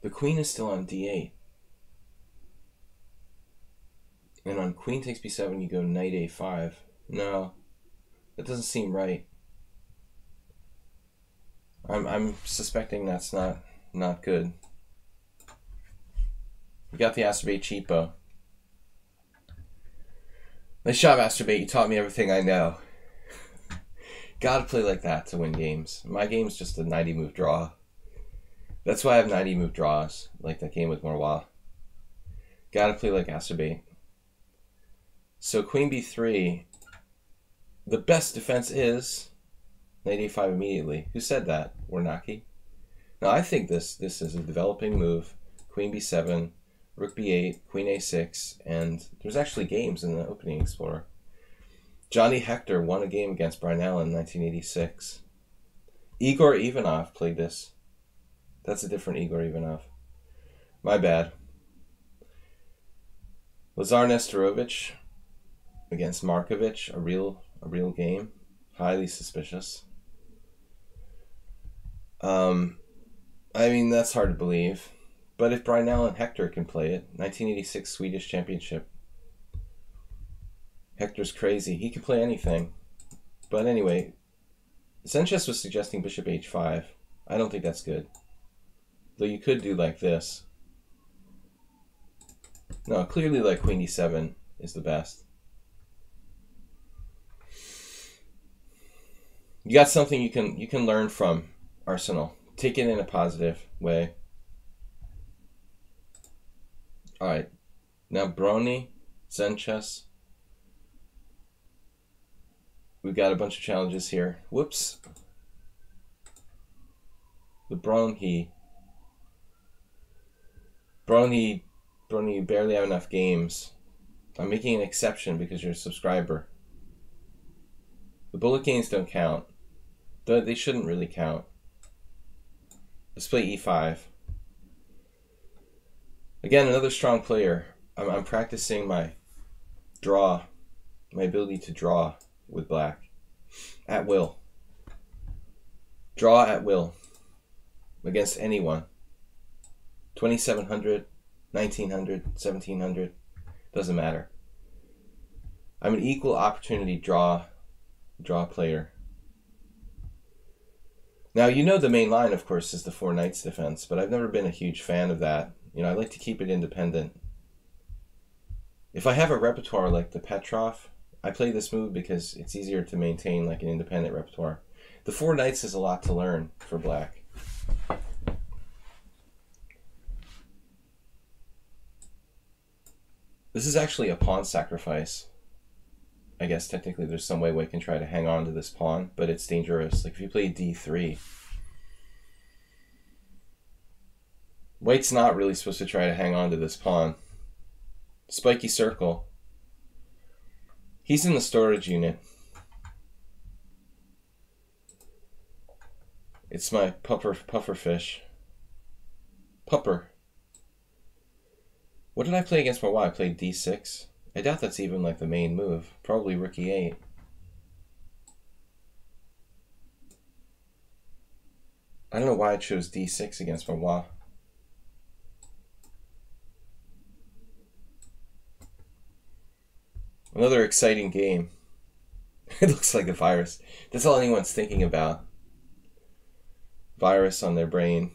The queen is still on d8. And on queen takes b7, you go knight a5. No, that doesn't seem right. I'm suspecting that's not good. You got the Masturbate cheapo. Nice shot, Masturbate. You taught me everything I know. Gotta play like that to win games. My game's just a 90 move draw. That's why I have 90 move draws, like that game with Morwa. Gotta play like Masturbate. So queen b3, the best defense is knight a5 immediately. Who said that? Warnaki? Now I think this is a developing move. Queen b7, rook b8, queen a6, and there's actually games in the Opening Explorer. Johnny Hector won a game against Brynell in 1986. Igor Ivanov played this. That's a different Igor Ivanov. My bad. Lazar Nestorovich against Markovich, a real game. Highly suspicious. I mean, that's hard to believe. But if Brynell and Hector can play it, 1986 Swedish Championship. Hector's crazy. He can play anything. But anyway, Sanchez was suggesting bishop h5. I don't think that's good. Though you could do like this. No, clearly like queen d7 is the best. You got something you can learn from, Arsenal. Take it in a positive way. Alright. Now Brony, Sanchez. We've got a bunch of challenges here. Whoops. The Brony, you barely have enough games. I'm making an exception because you're a subscriber. The bullet games don't count. They shouldn't really count. Let's play e5. Again, another strong player. I'm practicing my ability to draw with black. At will. Draw at will. Against anyone. 2700, 1900, 1700. Doesn't matter. I'm an equal opportunity draw player. Now, you know the main line, of course, is the 4 knights defense, but I've never been a huge fan of that. You know, I like to keep it independent. If I have a repertoire like the Petrov, I play this move because it's easier to maintain like an independent repertoire. The 4 knights is a lot to learn for black. This is actually a pawn sacrifice. I guess technically there's some way we can try to hang on to this pawn, but it's dangerous. Like if you play d3, white's not really supposed to try to hang on to this pawn. Spiky circle. He's in the storage unit. It's my pufferfish. Pupper. What did I play against Morwa? I played d6. I doubt that's even like the main move. Probably rook e8. I don't know why I chose d6 against Morwa. Another exciting game. It looks like a virus. That's all anyone's thinking about. Virus on their brain.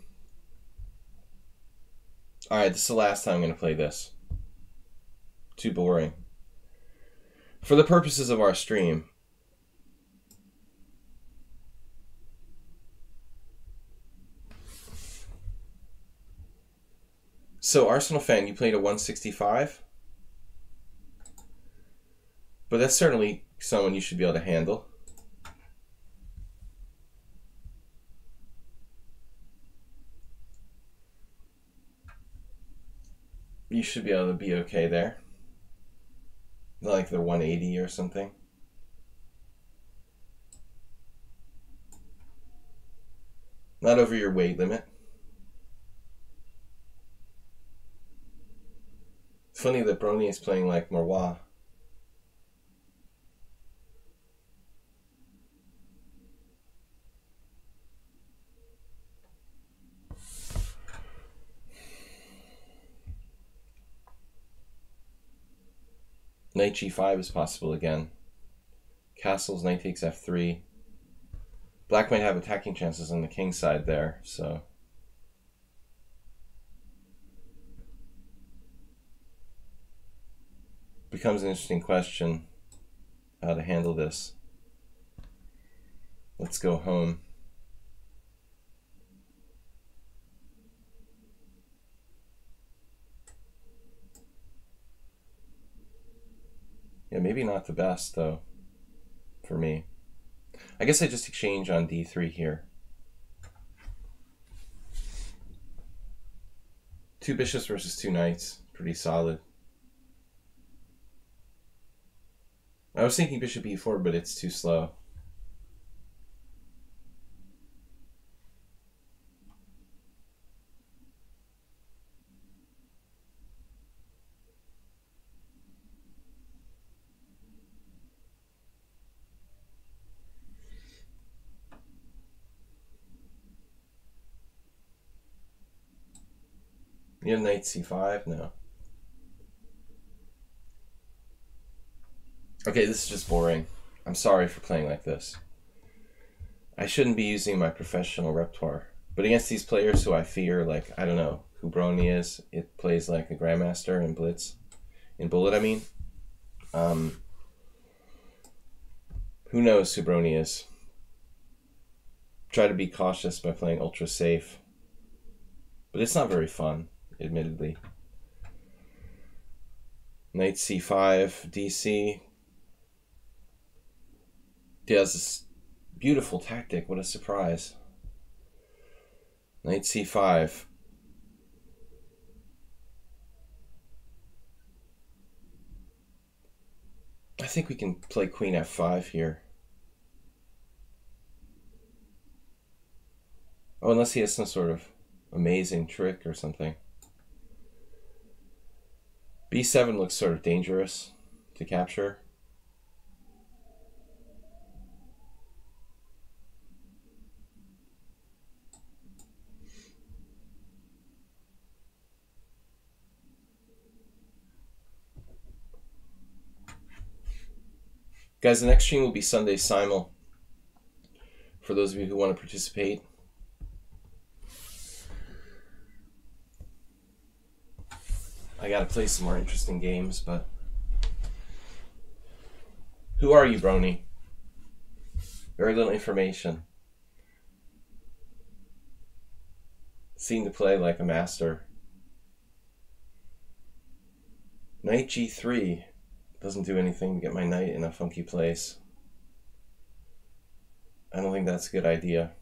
Alright, this is the last time I'm going to play this. Too boring. For the purposes of our stream, so Arsenal fan, you played a 165? But that's certainly someone you should be able to handle. You should be able to be okay there. Not like the 180 or something. Not over your weight limit. It's funny that Brony is playing like Morwa. Knight g5 is possible again. Castles, knight takes f3. Black might have attacking chances on the king side there, so... becomes an interesting question how to handle this. Let's go home. Yeah, maybe not the best, though, for me. I guess I just exchange on d3 here. Two bishops versus two knights. Pretty solid. I was thinking bishop e4, but it's too slow. You have knight c5? No. Okay, this is just boring. I'm sorry for playing like this. I shouldn't be using my professional repertoire. But against these players who I fear, like, I don't know who Brony is, it plays like a Grandmaster in Blitz. In Bullet, I mean. Who knows who Brony is? Try to be cautious by playing ultra safe. But it's not very fun, admittedly. Knight c5, dc. He has this beautiful tactic. What a surprise. Knight c5. I think we can play queen f5 here. Oh, unless he has some sort of amazing trick or something. b7 looks sort of dangerous to capture. Guys, the next stream will be Sunday Simul. For those of you who want to participate. I gotta play some more interesting games, but... Who are you, Brony? Very little information. Seem to play like a master. Knight g3 doesn't do anything to get my knight in a funky place. I don't think that's a good idea.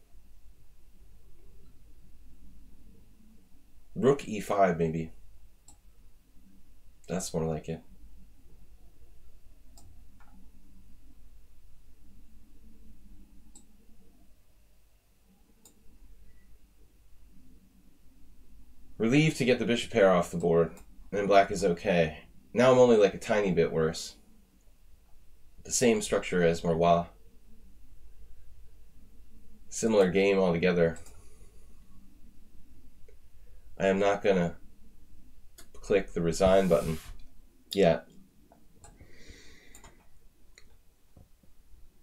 Rook e5, maybe. That's more like it. Relieved to get the bishop pair off the board, and black is okay. Now I'm only like a tiny bit worse. The same structure as Marwa. Similar game altogether. I am not gonna click the resign button yet.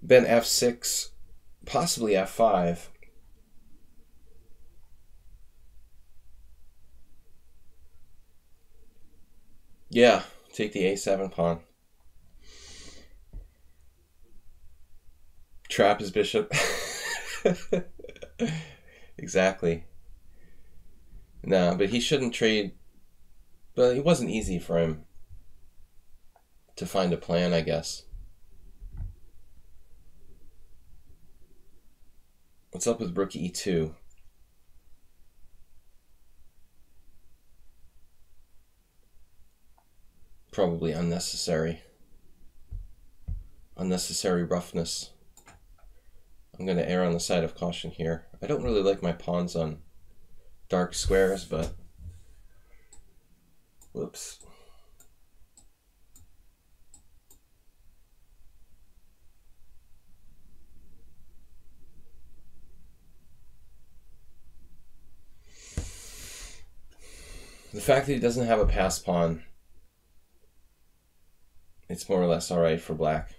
Ben f6, possibly f5. Yeah, take the a7 pawn. Trap his bishop. Exactly. No, but he shouldn't trade. But it wasn't easy for him to find a plan, I guess. What's up with rook e2? Probably unnecessary. Unnecessary roughness. I'm going to err on the side of caution here. I don't really like my pawns on dark squares, but... Whoops. The fact that he doesn't have a pass pawn it's more or less all right for black.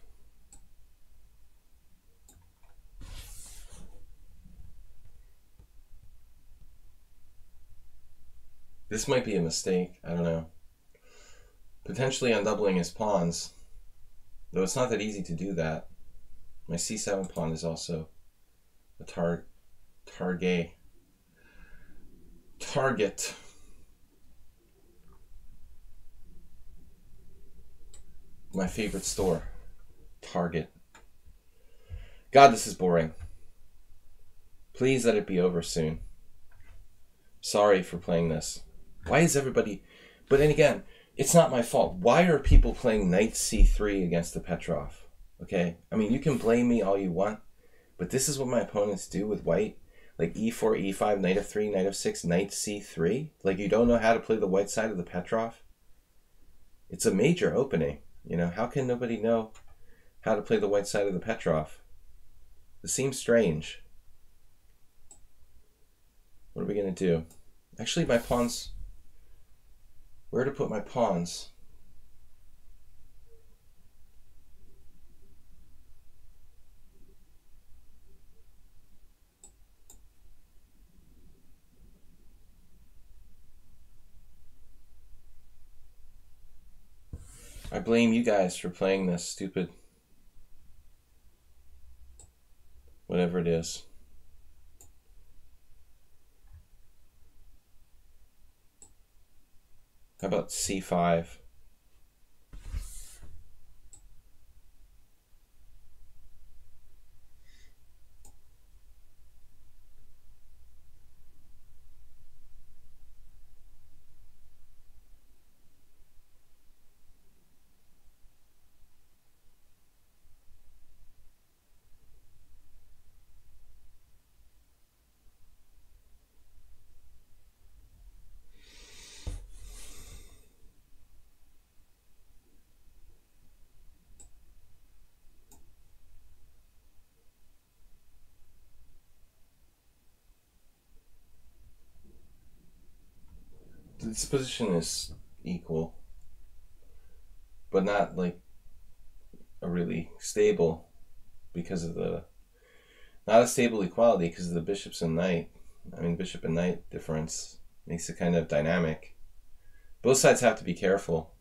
This might be a mistake. I don't know. Potentially undoubling his pawns, though it's not that easy to do that. My c7 pawn is also a target. My favorite store. Target. God, this is boring. Please let it be over soon. Sorry for playing this. Why is everybody... But then again, it's not my fault. Why are people playing knight c3 against the Petrov? Okay? I mean, you can blame me all you want, but this is what my opponents do with white. Like e4, e5, knight f3, knight f6, knight c3. Like, you don't know how to play the white side of the Petrov? It's a major opening. You know, how can nobody know how to play the white side of the Petrov? It seems strange. What are we going to do? Actually, my pawns... Where to put my pawns? I blame you guys for playing this stupid... whatever it is. How about c5? This position is equal, but not like a really stable because of the... Not a stable equality because of the bishops and knight. I mean, bishop and knight difference makes it kind of dynamic. Both sides have to be careful.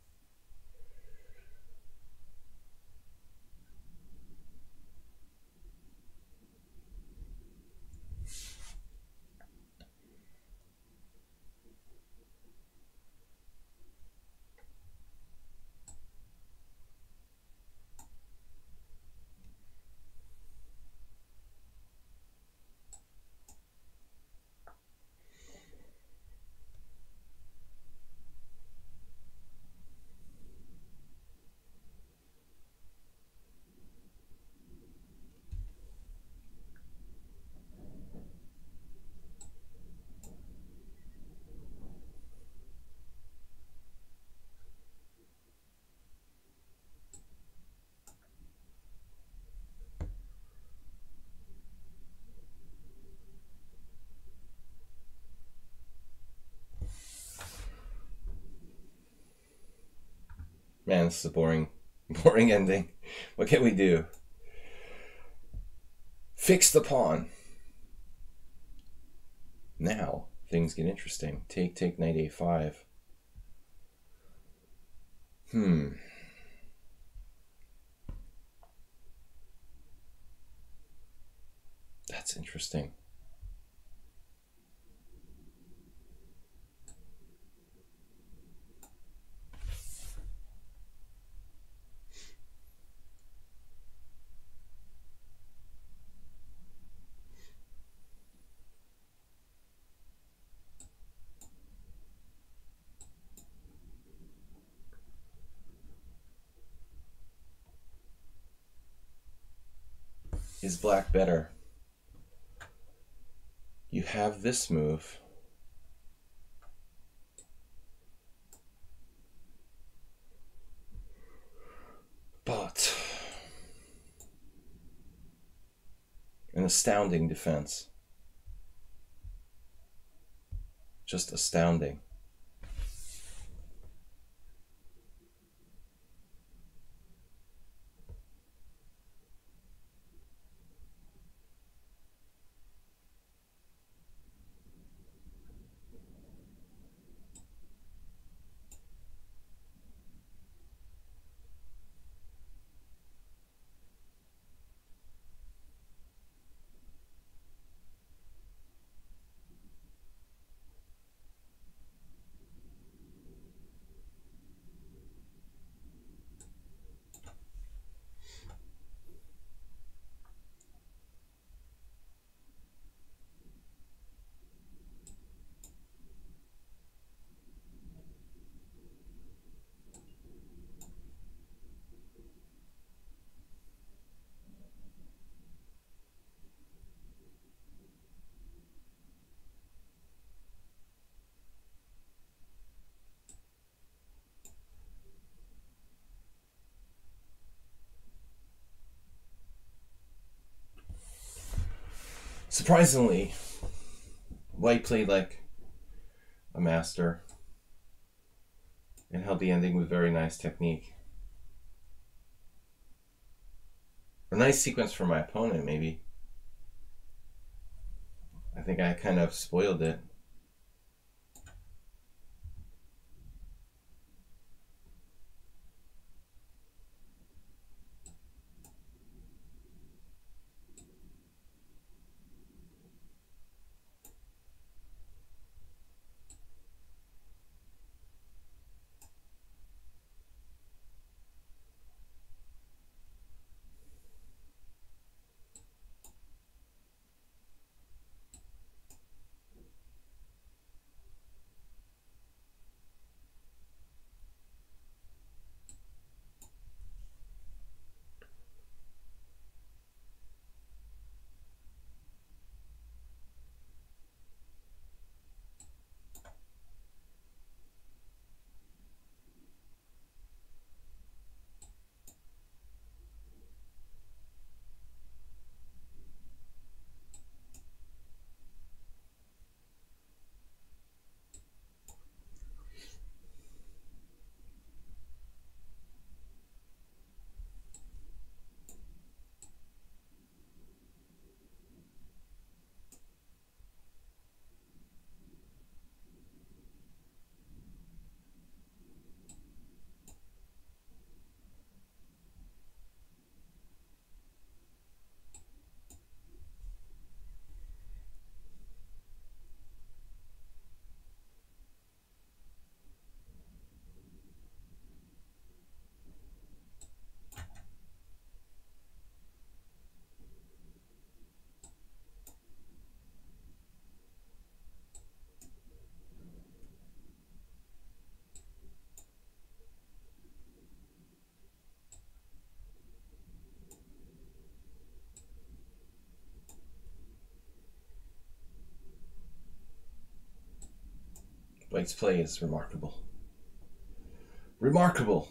Man, this is a boring ending. What can we do? Fix the pawn. Now, things get interesting. Take, knight a5. That's interesting. Is black better? You have this move. But an astounding defense. Just astounding. Surprisingly, White played like a master and held the ending with very nice technique. A nice sequence for my opponent, maybe. I think I kind of spoiled it. White's play is remarkable. Remarkable!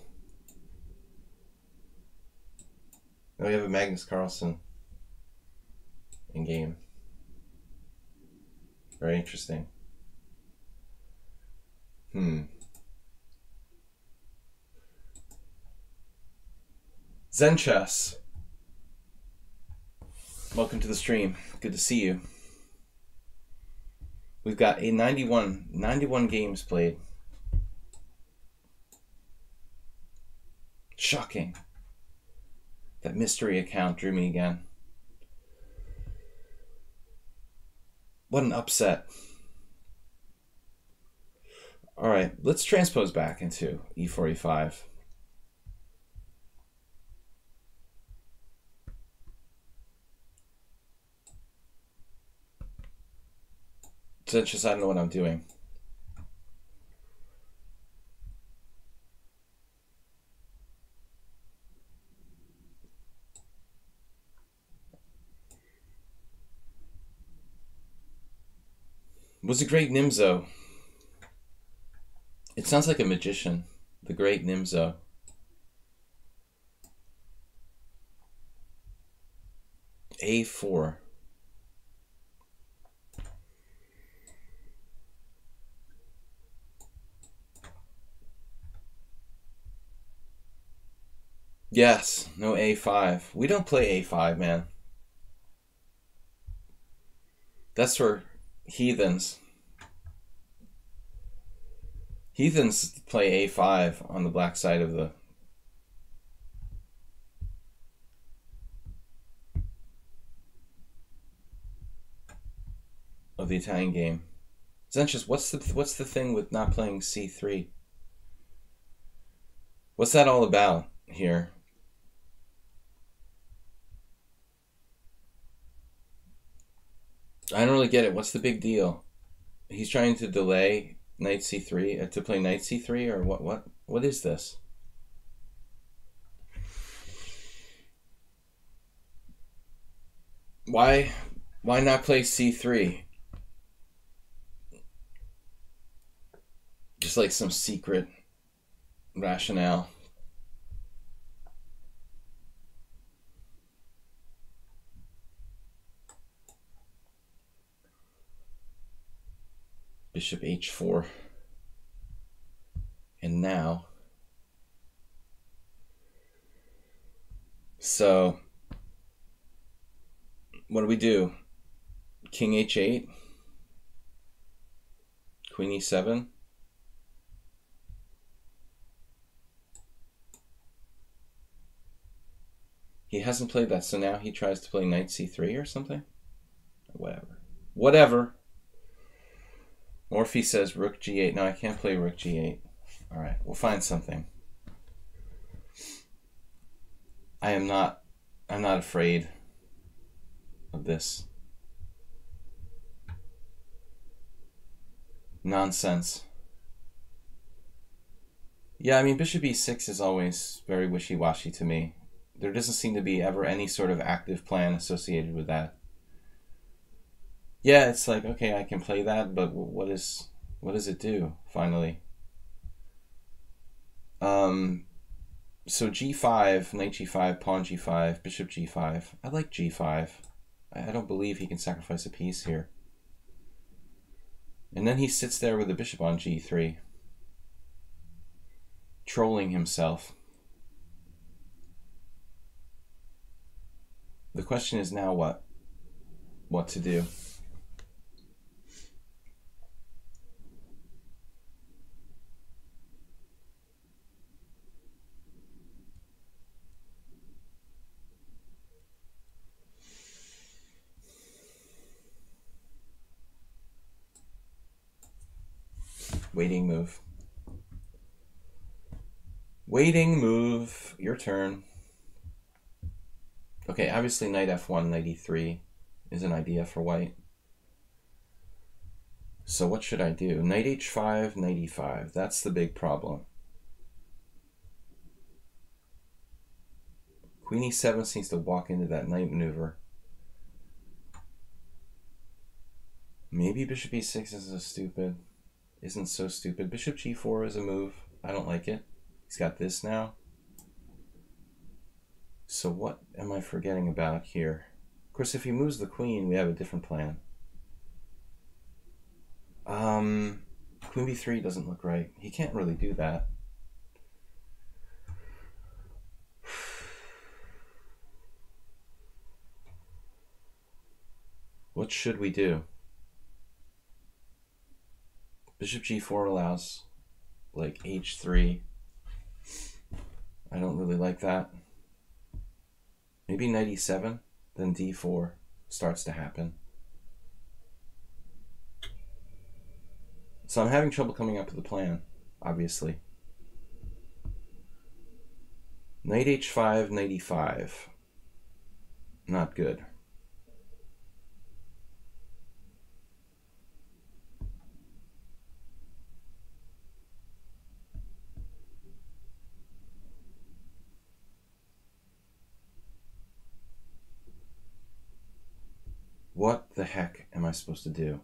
Now we have a Magnus Carlsen in game. Very interesting. Zen Chess. Welcome to the stream. Good to see you. We've got a 91 games played. Shocking. That mystery account drew me again. What an upset. All right, let's transpose back into e4, e5. So it's just I don't know what I'm doing. Was a great Nimzo. It sounds like a magician. The great Nimzo. A4. Yes, no A5. We don't play A5, man. That's for heathens. Heathens play A5 on the black side of the Italian game. Zenchus, what's the thing with not playing C3? What's that all about here? I don't really get it. What's the big deal? He's trying to delay knight c3 to play knight c3, or what is this? Why not play c3? Just like some secret rationale. Bishop h4. And now, so what do we do? King h8, queen e7. He hasn't played that, so now he tries to play knight c3 or something? Whatever. Whatever. Morphy says rook g8. No, I can't play rook g8. All right, we'll find something. I'm not afraid of this nonsense. Yeah, I mean, bishop e6 is always very wishy-washy to me. There doesn't seem to be ever any sort of active plan associated with that. Yeah, it's like, okay, I can play that, but what does it do, finally? So g5, knight g5, pawn g5, bishop g5. I like g5. I don't believe he can sacrifice a piece here. And then he sits there with the bishop on g3, trolling himself. The question is now what to do. Waiting move. Waiting move. Your turn. Okay, obviously knight f1, knight e3 is an idea for white. So what should I do? Knight h5, knight e5. That's the big problem. Queen e7 seems to walk into that knight maneuver. Maybe bishop e6 isn't so stupid. Bishop g4 is a move. I don't like it. He's got this now. So what am I forgetting about here? Of course, if he moves the queen, we have a different plan. Queen b3 doesn't look right. He can't really do that. What should we do? Bishop g4 allows like h3. I don't really like that. Maybe knight e7, then d4 starts to happen. So I'm having trouble coming up with a plan, obviously. Knight h5, knight e5. Not good. What the heck am I supposed to do?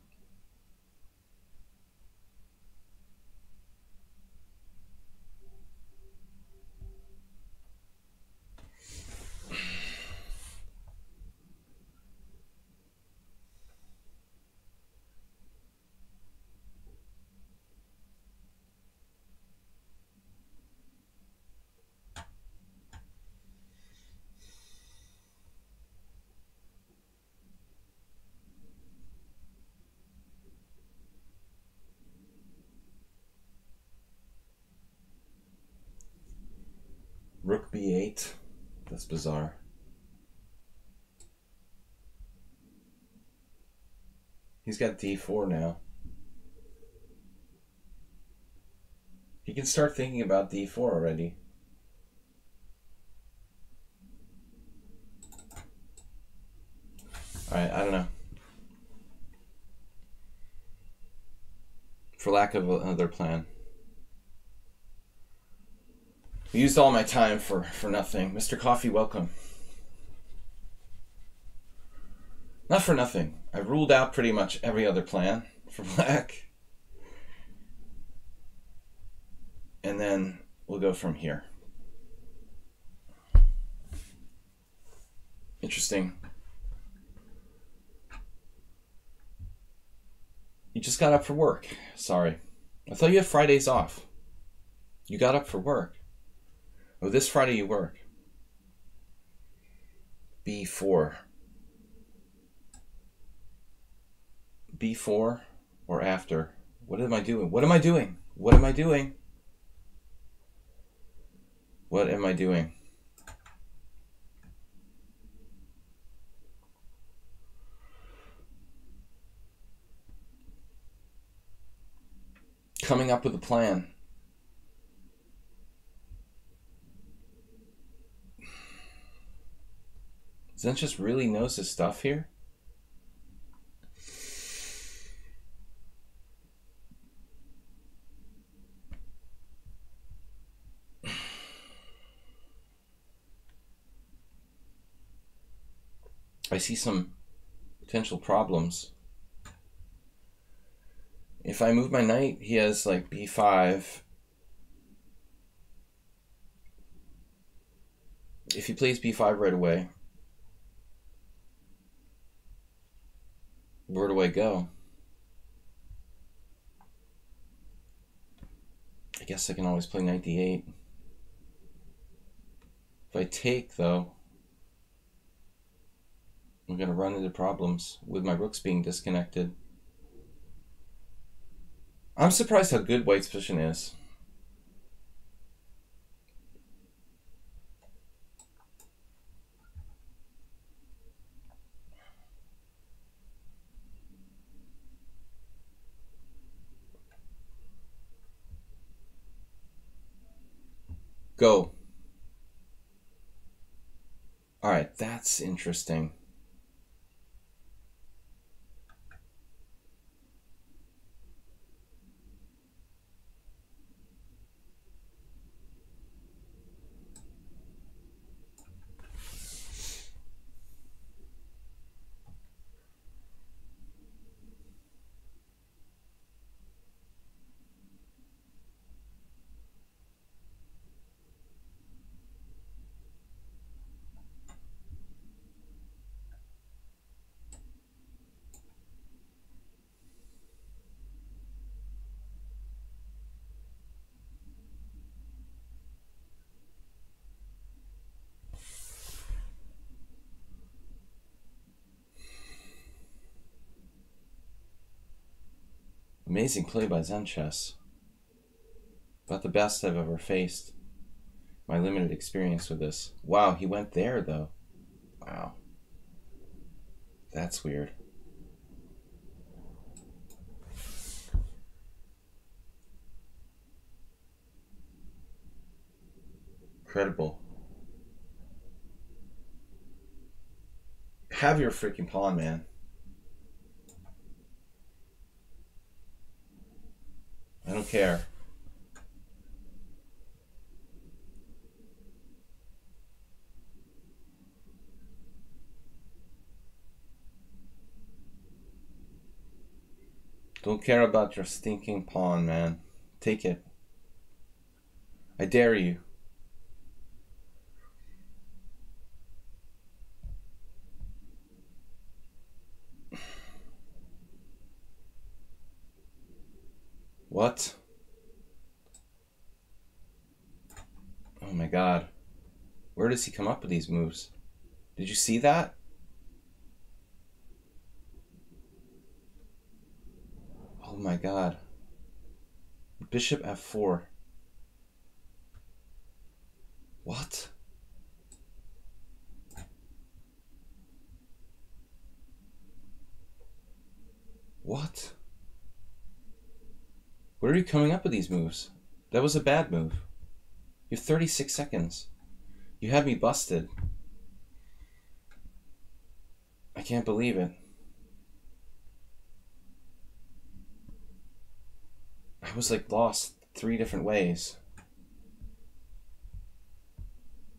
Rook b8. That's bizarre. He's got d4 now. He can start thinking about d4 already. Alright, I don't know. For lack of another plan. We used all my time for nothing. Mr. Coffee, welcome. Not for nothing. I ruled out pretty much every other plan for black. And then we'll go from here. Interesting. You just got up for work. Sorry. I thought you had Fridays off. You got up for work. Oh, this Friday you work. B4. B4 or after? What am I doing? What am I doing? What am I doing? What am I doing? Coming up with a plan. Zen just really knows his stuff here. I see some potential problems. If I move my knight, he has like b5. If he plays b5 right away, where do I go? I guess I can always play knight d8. If I take, though, I'm going to run into problems with my rooks being disconnected. I'm surprised how good White's position is. Go. All right, that's interesting. Amazing play by Zen Chess. About the best I've ever faced. My limited experience with this. Wow, he went there though. Wow. That's weird. Incredible. Have your freaking pawn, man. I don't care. Don't care about your stinking pawn, man. Take it. I dare you. What? Oh my god. Where does he come up with these moves? Did you see that? Oh my god. Bishop f4. What? What? Where are you coming up with these moves? That was a bad move. You have 36 seconds. You had me busted. I can't believe it. I was like lost 3 different ways.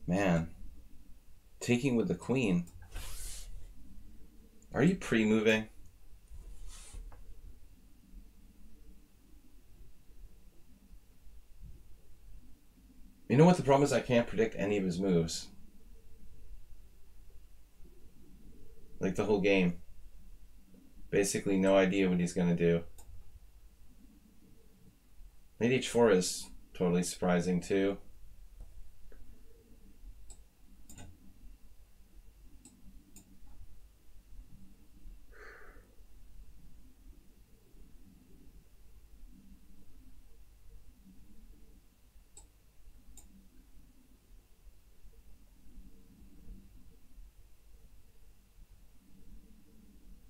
Man. Taking with the queen. Are you pre-moving? You know what the problem is? I can't predict any of his moves. Like the whole game. Basically no idea what he's going to do. Knight h4 is totally surprising too.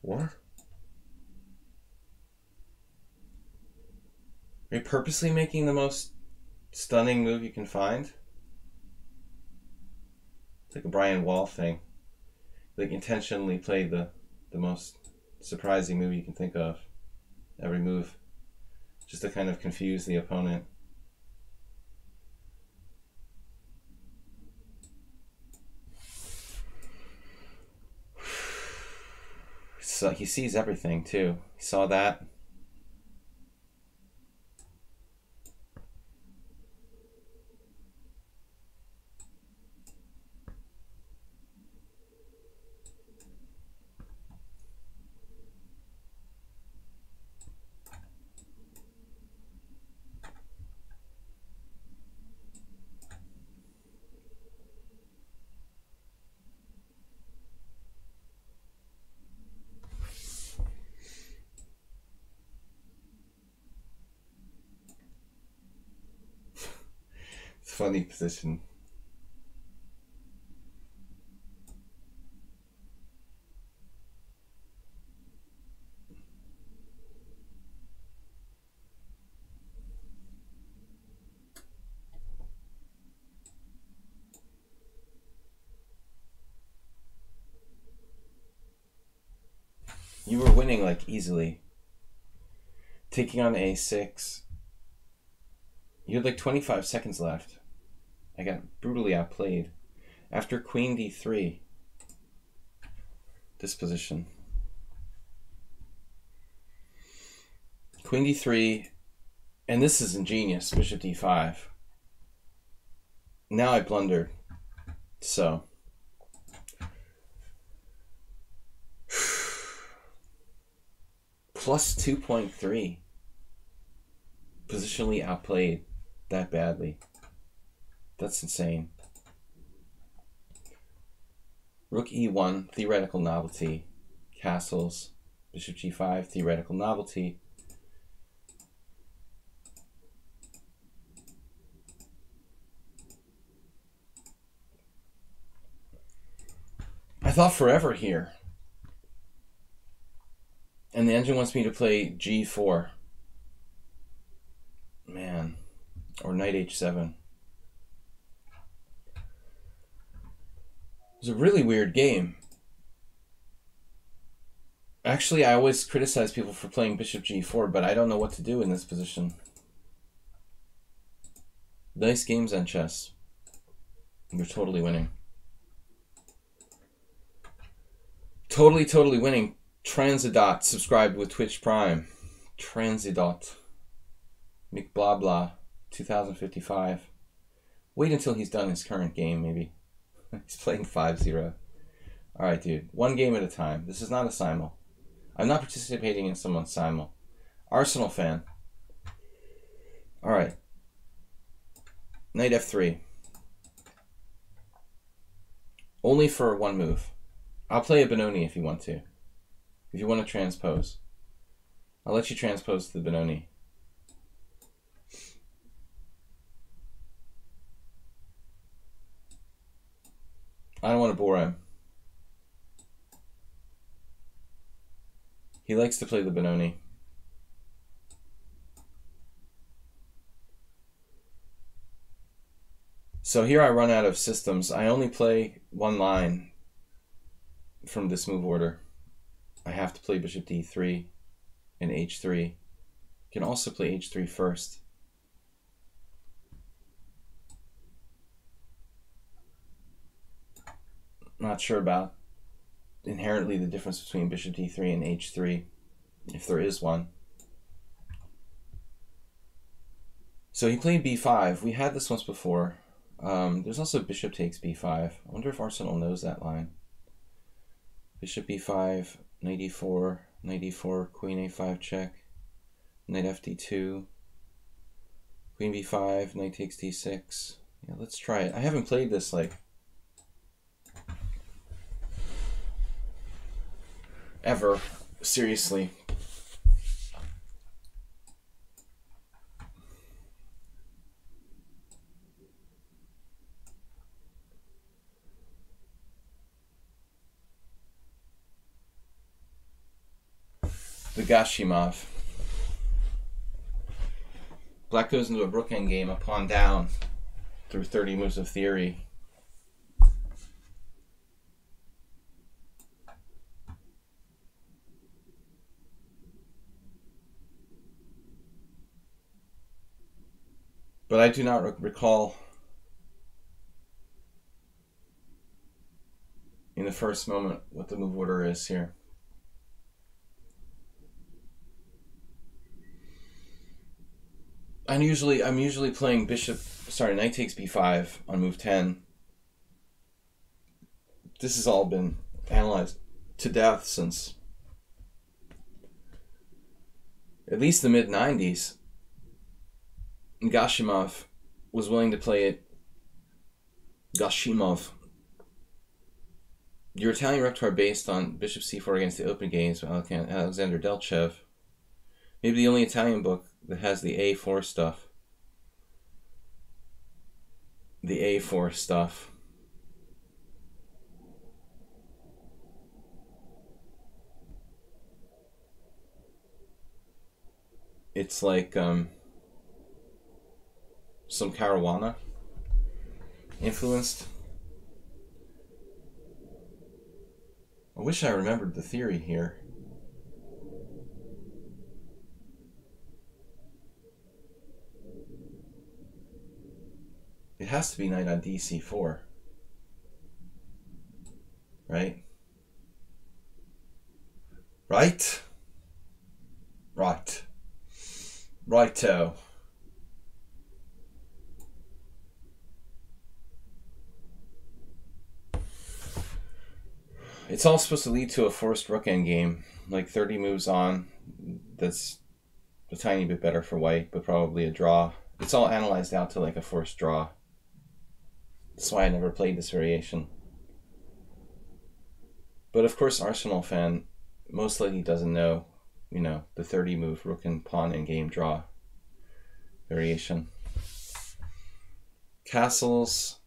What? Are you purposely making the most stunning move you can find? It's like a Brian Wall thing. Like intentionally play the most surprising move you can think of. Every move. Just to kind of confuse the opponent. So he sees everything too. He saw that. Funny position. You were winning like easily. Taking on a6. You had like 25 seconds left. I got brutally outplayed. After queen d3, this position. Queen d3, and this is ingenious, bishop d5. Now I blundered, so. Plus 2.3. Positionally outplayed that badly. That's insane. Rook e1, theoretical novelty. Castles. Bishop g5, theoretical novelty. I thought forever here. And the engine wants me to play g4. Man. Or knight h7. It was a really weird game. Actually, I always criticize people for playing bishop g4, but I don't know what to do in this position. Nice game, Zen Chess. You're totally winning. Totally winning. Transidot subscribed with Twitch Prime. Transidot. McBlabla 2055. Wait until he's done his current game, maybe. He's playing 5-0. Alright, dude. One game at a time. This is not a simul. I'm not participating in someone's simul. Arsenal fan. Alright. Knight f3. Only for one move. I'll play a Benoni if you want to. If you want to transpose. I'll let you transpose to the Benoni. I don't want to bore him. He likes to play the Benoni. So here I run out of systems. I only play one line from this move order. I have to play bishop d3 and h3. You can also play h3 first. Not sure about inherently the difference between bishop d3 and h3, if there is one. So he played b5. We had this once before. There's also bishop takes b5. I wonder if Arsenal knows that line. Bishop b5, knight e4, queen a5 check, knight fd2. Queen b5, knight takes d6. Yeah, let's try it. I haven't played this like ever, seriously. The Gashimov. Black goes into a rook endgame, a pawn down, through 30 moves of theory. But I do not recall in the first moment what the move order is here. I'm usually playing knight takes b5 on move 10. This has all been analyzed to death since at least the mid-90s. Gashimov was willing to play it. Gashimov. Your Italian repertoire based on bishop c4 against the open games by Alexander Delchev. Maybe the only Italian book that has the A4 stuff. The A4 stuff. It's like some Caruana influenced. I wish I remembered the theory here. It has to be knight on dc4, right? Right? Right. Righto. It's all supposed to lead to a forced rook endgame, like 30 moves on. That's a tiny bit better for white, but probably a draw. It's all analyzed out to like a forced draw. That's why I never played this variation. But of course, Arsenal fan most likely doesn't know, you know, the 30 move rook and pawn endgame draw variation. Castles,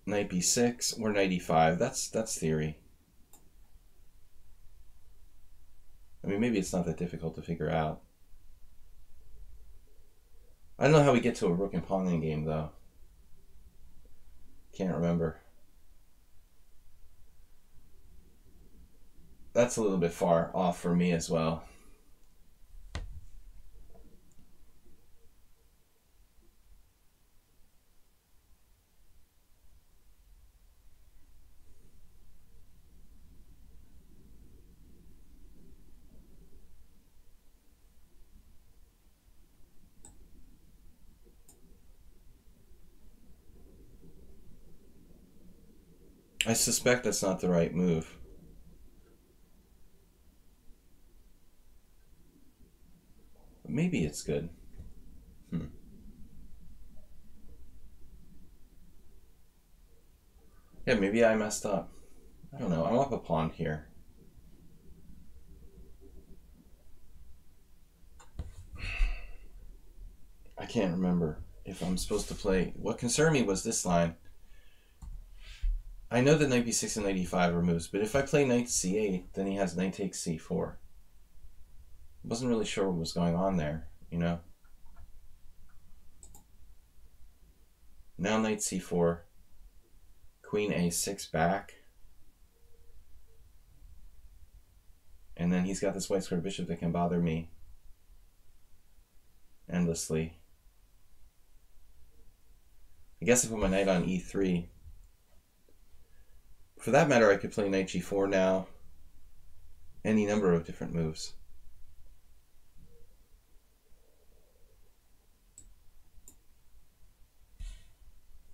knight b6 or knight e5. That's theory. I mean, maybe it's not that difficult to figure out. I don't know how we get to a rook and pawn endgame though. Can't remember. That's a little bit far off for me as well. I suspect that's not the right move. But maybe it's good. Yeah, maybe I messed up. I don't know. I'm up a pawn here. I can't remember if I'm supposed to play. What concerned me was this line. I know that knight b6 and knight e5 are moves, but if I play knight c8, then he has knight takes c4. Wasn't really sure what was going on there, you know. Now knight c4, queen a6 back. And then he's got this white square bishop that can bother me endlessly. I guess I put my knight on e3. For that matter, I could play knight g4 now. Any number of different moves.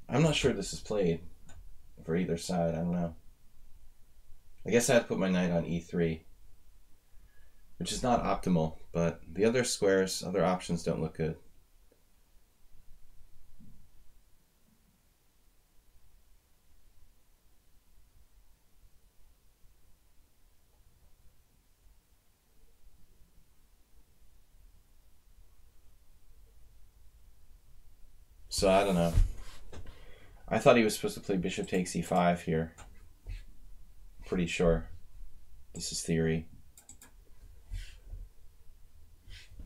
I'm not sure this is played for either side. I don't know. I guess I have to put my knight on e3, which is not optimal, but the other squares, other options don't look good. So I don't know. I thought he was supposed to play bishop takes e5 here. Pretty sure. This is theory.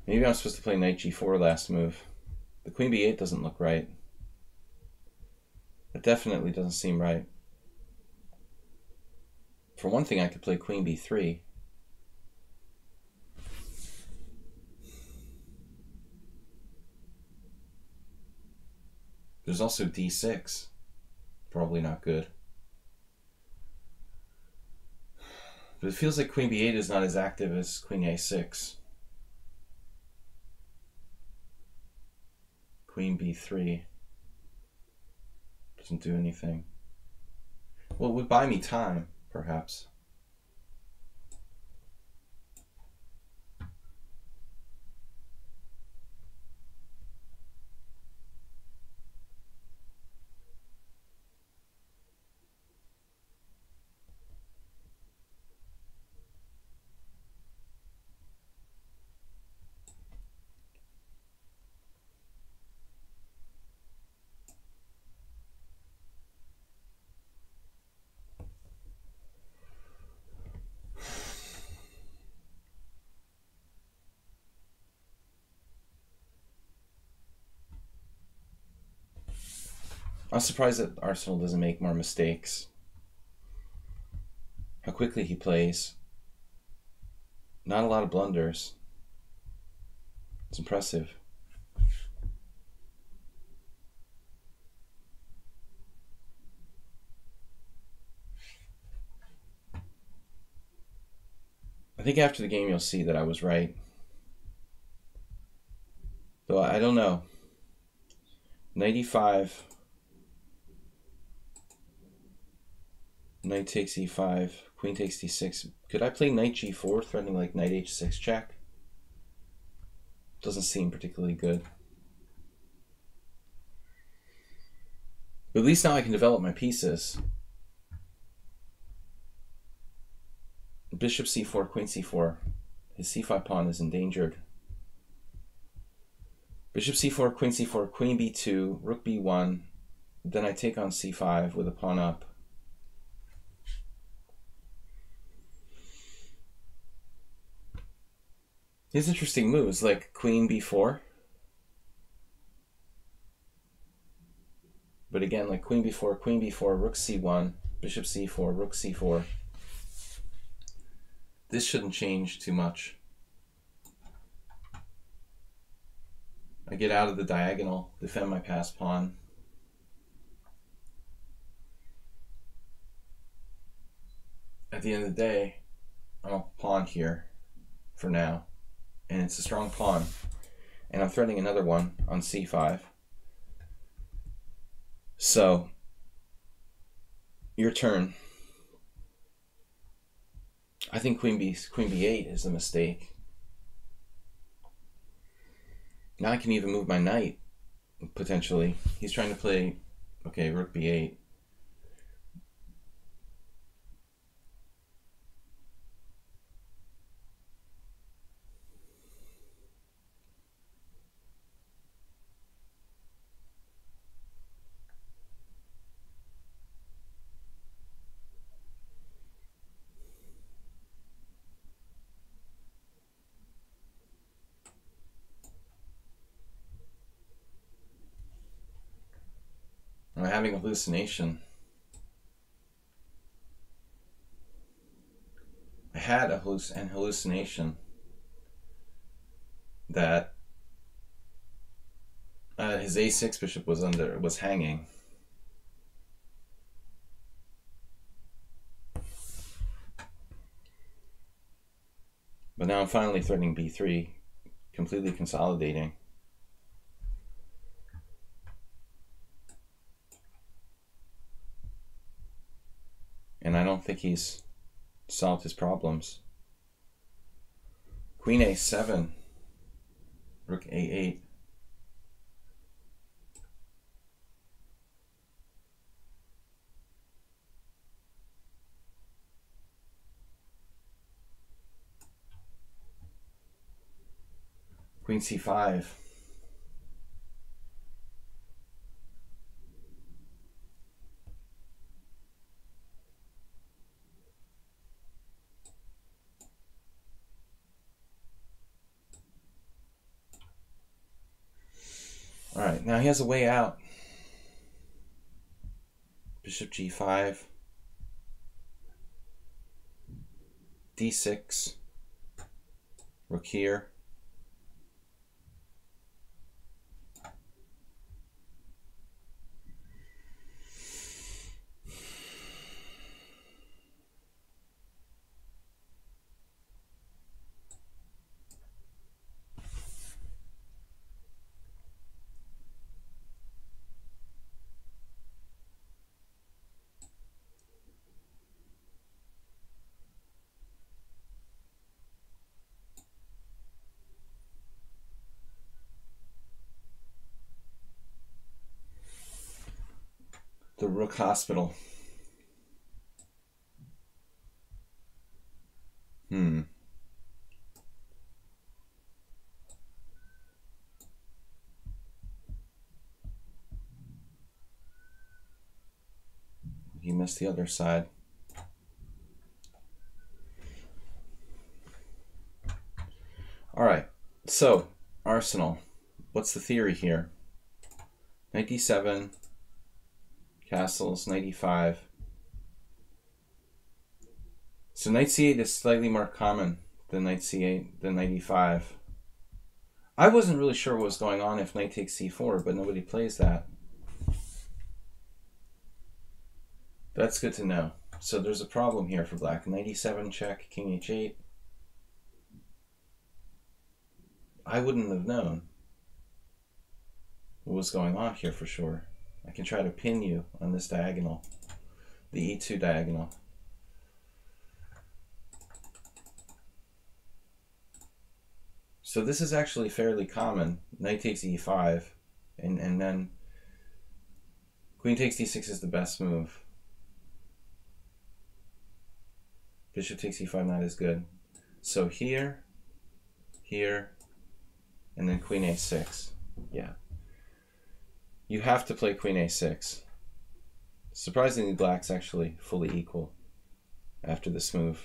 Maybe I'm supposed to play knight g4 last move. The queen b8 doesn't look right. It definitely doesn't seem right. For one thing, I could play queen b3. There's also d6. Probably not good. But it feels like queen b8 is not as active as queen a6. Queen b3 doesn't do anything. Well, it would buy me time, perhaps. I'm surprised that Arsenal doesn't make more mistakes. How quickly he plays. Not a lot of blunders. It's impressive. I think after the game you'll see that I was right. Though I don't know. Knight e5. Knight takes e5. Queen takes d6. Could I play knight g4, threatening like knight h6 check? Doesn't seem particularly good. But at least now I can develop my pieces. Bishop c4, queen c4. His c5 pawn is endangered. Bishop c4, queen b2, rook b1. Then I take on c5 with a pawn up. His interesting moves, like queen b4. But again, like queen b4, rook c1, bishop c4, rook c4. This shouldn't change too much. I get out of the diagonal, defend my passed pawn. At the end of the day, I'm a pawn here for now. And it's a strong pawn. And I'm threatening another one on c5. So, your turn. I think queen b8 is a mistake. Now I can even move my knight, potentially. He's trying to play, okay, rook b8. I'm having a hallucination. I had an hallucination that his a6 bishop was hanging. But now I'm finally threatening b3, completely consolidating. And I don't think he's solved his problems. Queen a7, rook a8. Queen c5. All right, now he has a way out. Bishop g5, d6, rook here. The Rook Hospital. He missed the other side. All right, so Arsenal. What's the theory here? Knight d7, castles, knight e5. So knight c8 is slightly more common than knight c8, than knight e5. I wasn't really sure what was going on if knight takes c4, but nobody plays that. That's good to know. So there's a problem here for black. Knight e7 check, king h8. I wouldn't have known what was going on here for sure. I can try to pin you on this diagonal, the e2 diagonal. So this is actually fairly common. Knight takes e5, and then queen takes d6 is the best move. Bishop takes e5, not as good. So here, here, and then queen a6. Yeah. You have to play queen a6. Surprisingly, black's actually fully equal after this move.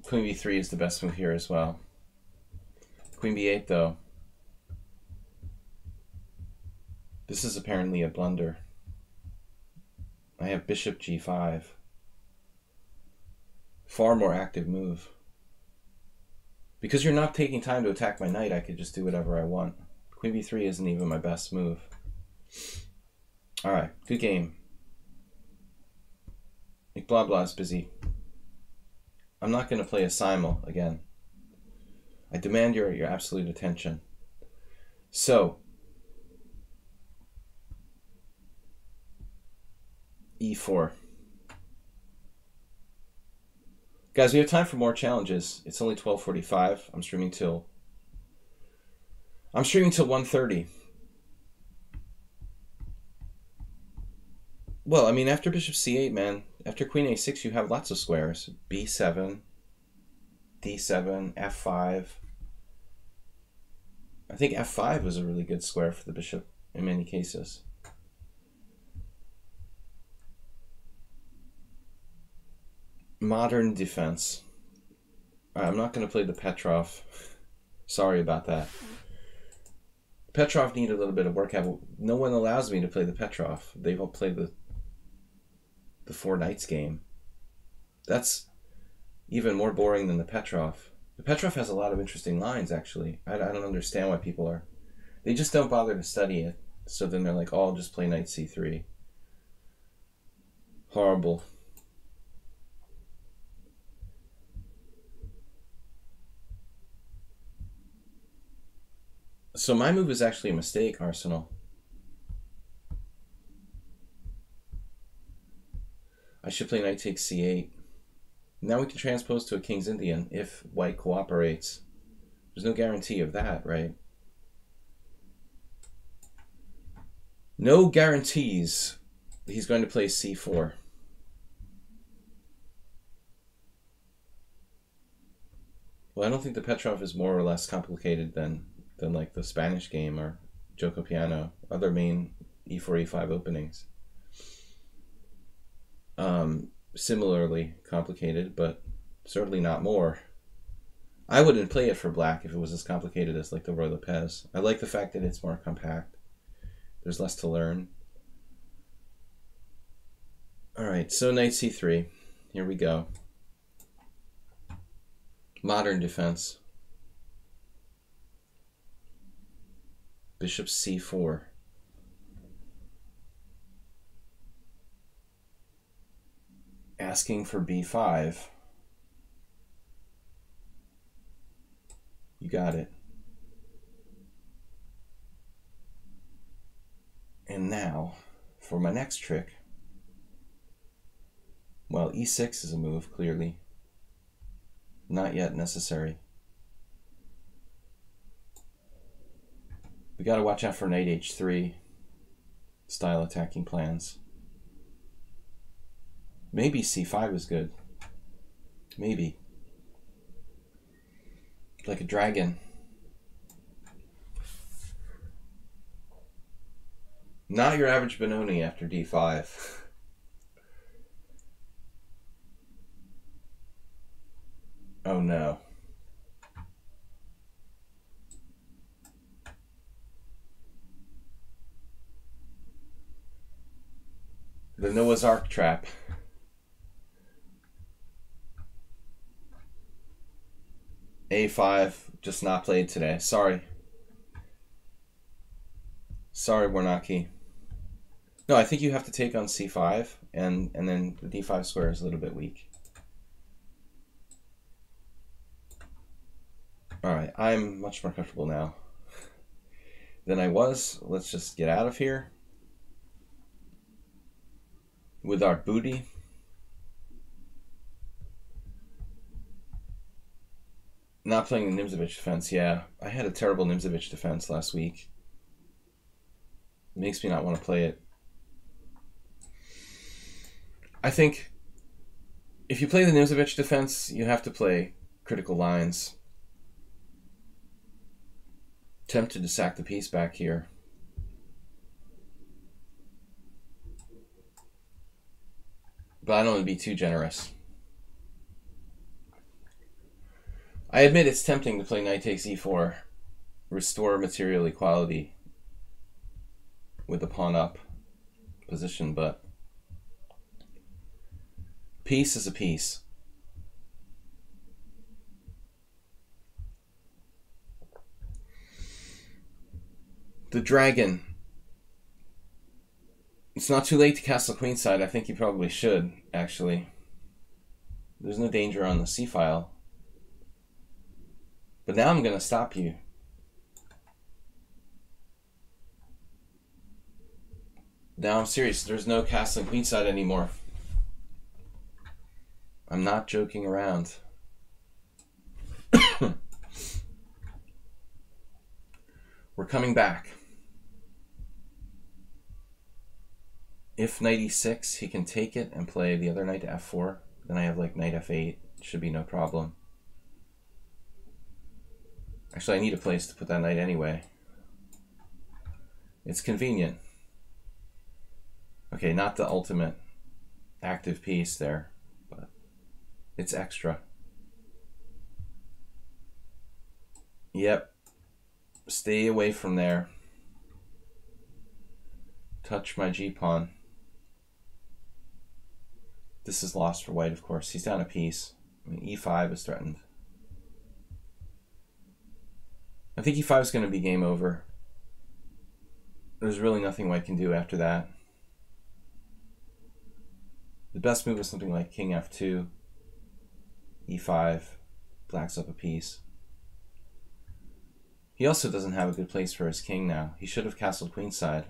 Queen b3 is the best move here as well. Queen b8, though. This is apparently a blunder. I have bishop g5. Far more active move. Because you're not taking time to attack my knight, I could just do whatever I want. Queen b3 isn't even my best move. Alright, good game. Blah blah is busy. I'm not going to play a simul again. I demand your absolute attention. So, e4. Guys, we have time for more challenges. It's only 12:45. I'm streaming till 1:30. Well, I mean, after bishop c8, man, after queen a6, you have lots of squares. b7, d7, f5. I think f5 was a really good square for the bishop in many cases. Modern defense. I'm not going to play the Petrov. Sorry about that. Petrov needed a little bit of workout. No one allows me to play the Petrov. They won't play the Four Knights game. That's even more boring than the Petrov. The Petrov has a lot of interesting lines, actually. I don't understand why people are... They just don't bother to study it. So then they're like, oh, I'll just play knight c3. Horrible. So my move is actually a mistake, Arsenal. I should play knight takes c8. Now we can transpose to a king's Indian if white cooperates. There's no guarantee of that, right? No guarantees he's going to play c4. Well, I don't think the Petrov is more or less complicated than like the Spanish game or Gioco Piano, other main e4, e5 openings. Similarly complicated, but certainly not more. I wouldn't play it for black if it was as complicated as like the Roy Lopez. I like the fact that it's more compact. There's less to learn. Alright, so knight c3. Here we go. Modern defense. Bishop c4. Asking for b5. You got it. And now, for my next trick. Well, e6 is a move, clearly. Not yet necessary. We gotta watch out for knight h3 style attacking plans. Maybe c5 is good. Maybe. Like a dragon. Not your average Benoni after d5. Oh no. The Noah's Ark trap. A5, just not played today. Sorry. Sorry, Warnaki. No, I think you have to take on c5, and then the d5 square is a little bit weak. Alright, I'm much more comfortable now than I was. Let's just get out of here with our booty. Not playing the Nimzovich defense, yeah. I had a terrible Nimzovich defense last week. It makes me not want to play it. I think if you play the Nimzovich defense, you have to play critical lines. Tempted to sack the piece back here. But I don't want to be too generous. I admit it's tempting to play knight takes e4, restore material equality with the pawn up position, but piece is a piece. The dragon. It's not too late to castle queenside. I think you probably should, actually. There's no danger on the c-file. But now I'm going to stop you. Now I'm serious. There's no castling queenside anymore. I'm not joking around. We're coming back. If knight e6, he can take it and play the other knight to f4. Then I have like knight f8. Should be no problem. Actually, I need a place to put that knight anyway. It's convenient. Okay, not the ultimate active piece there, but it's extra. Yep. Stay away from there. Touch my g-pawn. This is lost for white, of course. He's down a piece. I mean, e5 is threatened. I think e5 is going to be game over. There's really nothing white can do after that. The best move is something like king f2, e5, blacks up a piece. He also doesn't have a good place for his king now. He should have castled queenside.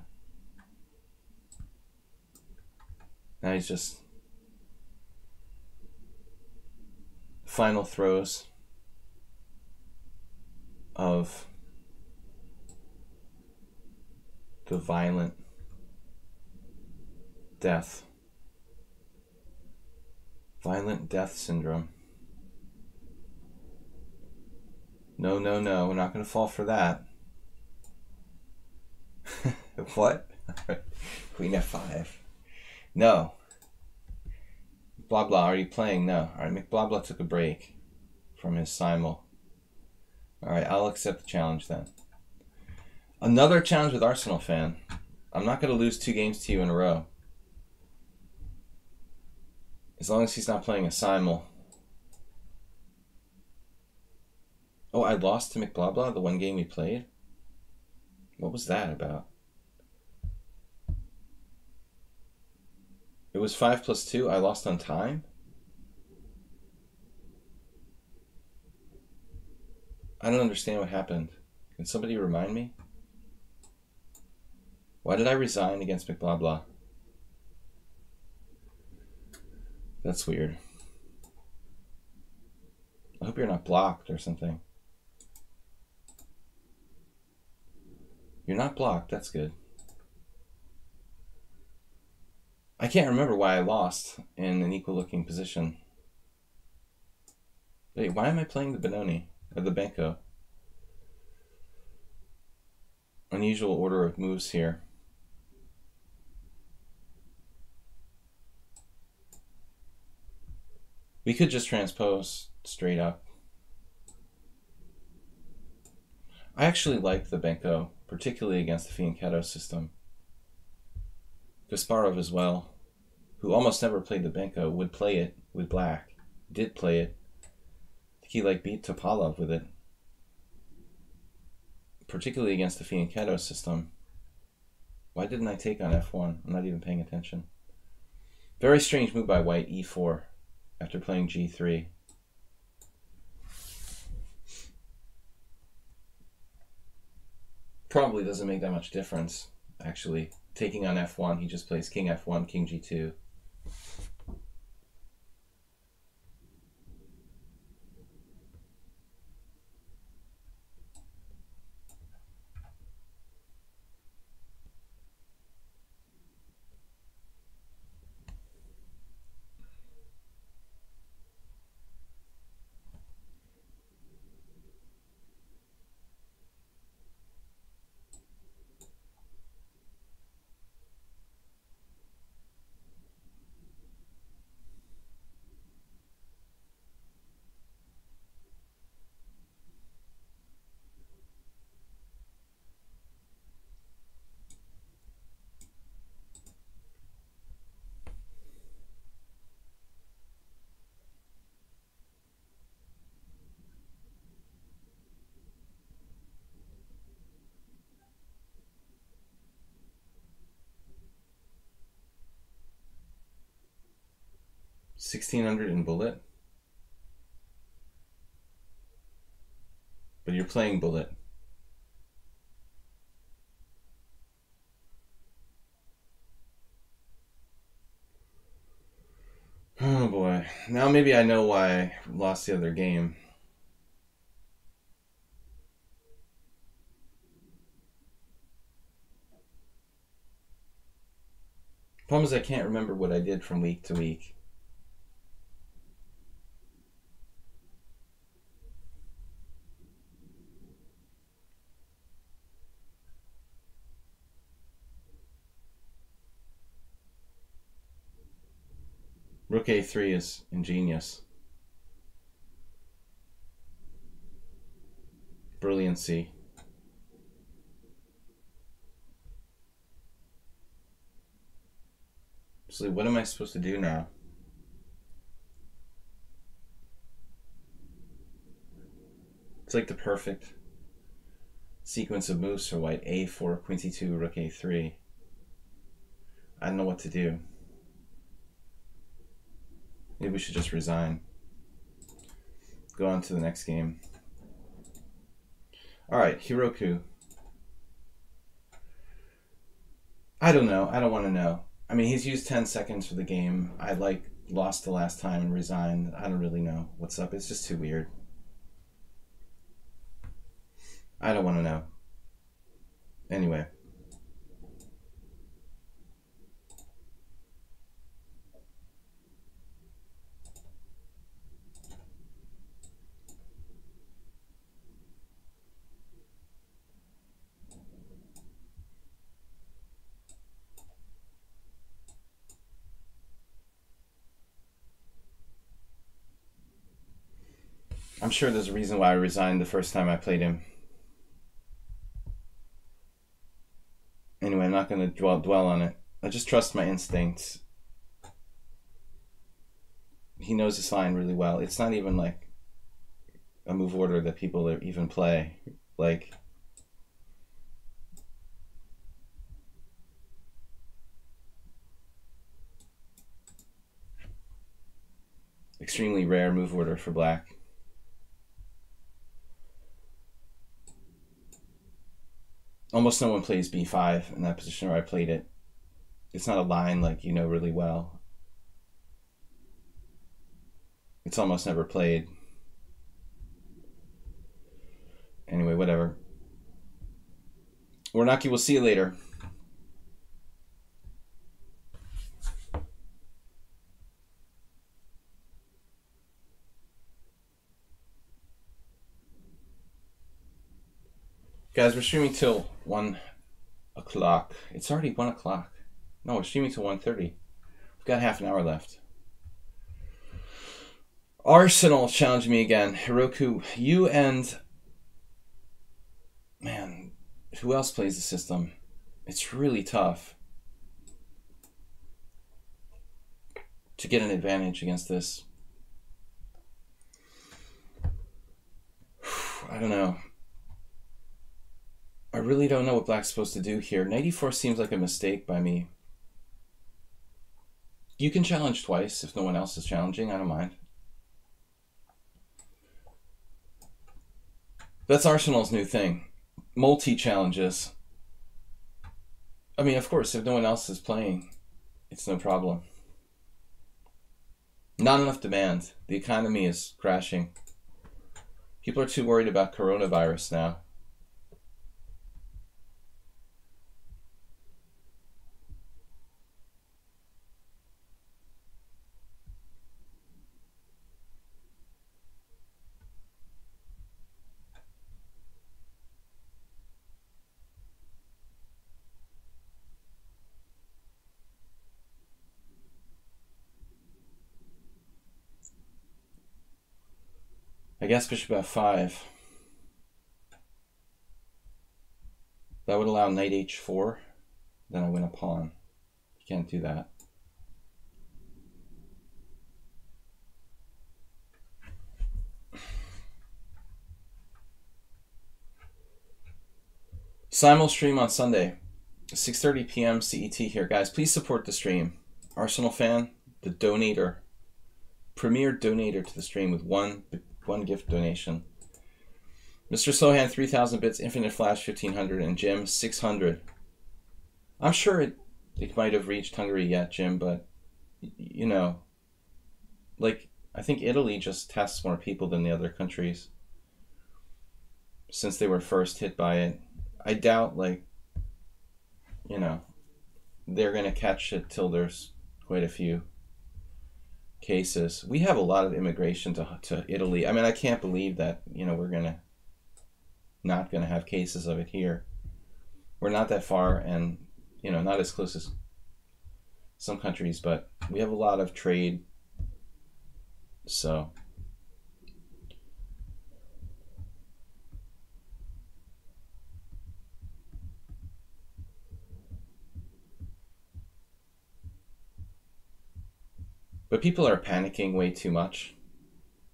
Now he's just final throws of the violent death. Violent death syndrome. No, no, no, we're not going to fall for that. What? Queen f5. No. Blah blah, are you playing? No. Alright, McBlah took a break from his simul. Alright, I'll accept the challenge then. Another challenge with Arsenal fan. I'm not going to lose 2 games to you in a row. As long as he's not playing a simul. Oh, I lost to McBlahblah the one game we played? What was that about? It was 5+2. I lost on time? I don't understand what happened. Can somebody remind me? Why did I resign against McBlahblah? That's weird. I hope you're not blocked or something. You're not blocked. That's good. I can't remember why I lost in an equal looking position. Wait, why am I playing the Benoni? Or the Benko? Unusual order of moves here. We could just transpose straight up. I actually like the Benko, particularly against the Fianchetto system. Kasparov as well, who almost never played the Benko, would play it with black. Did play it. I think he beat Topalov with it. Particularly against the Fianchetto system. Why didn't I take on f1? I'm not even paying attention. Very strange move by white, e4, after playing g3. Probably doesn't make that much difference, actually. Taking on f1, he just plays king f1, king g2. $1,600 in bullet. But you're playing bullet. Oh boy. Now maybe I know why I lost the other game. Problem is I can't remember what I did from week to week. Rook a3 is ingenious. Brilliancy. So what am I supposed to do now? It's like the perfect sequence of moves for white. A4, queen c2, rook a3. I don't know what to do. Maybe we should just resign. Go on to the next game. Alright, Hiroku. I don't know. I don't want to know. I mean, he's used 10 seconds for the game. I lost the last time and resigned. I don't really know what's up. It's just too weird. I don't want to know. Anyway. I'm sure there's a reason why I resigned the first time I played him. Anyway, I'm not going to dwell on it. I just trust my instincts. He knows his line really well. It's not even like a move order that people even play. Like, extremely rare move order for black. Almost no one plays b5 in that position where I played it. It's not a line like you know really well. It's almost never played. Anyway, whatever. Warnaki, we'll see you later. Guys, we're streaming till 1 o'clock. It's already 1 o'clock. No, we're streaming till 1:30. We've got half an hour left. Arsenal challenged me again. Hiroku, you and... Man, who else plays the system? It's really tough to get an advantage against this. I don't know. I really don't know what black's supposed to do here. Knight e4 seems like a mistake by me. You can challenge twice if no one else is challenging. I don't mind. That's Arsenal's new thing. Multi-challenges. I mean, of course, if no one else is playing, it's no problem. Not enough demand. The economy is crashing. People are too worried about coronavirus now. I guess bishop f5. That would allow knight h4. Then I win a pawn. You can't do that. Simul stream on Sunday, 6:30 p.m. CET here. Guys, please support the stream. Arsenal fan, the donator, premier donator to the stream with one gift donation. Mr. Sohan, 3,000 bits, Infinite Flash, 1,500, and Jim, 600. I'm sure it might have reached Hungary yet, Jim, but, you know, like, I think Italy just tests more people than the other countries since they were first hit by it. I doubt, like, you know, they're going to catch it till there's quite a few cases. We have a lot of immigration to Italy. I mean, I can't believe that, you know, we're not gonna have cases of it here. We're not that far, and, you know, not as close as some countries, but we have a lot of trade. So but people are panicking way too much.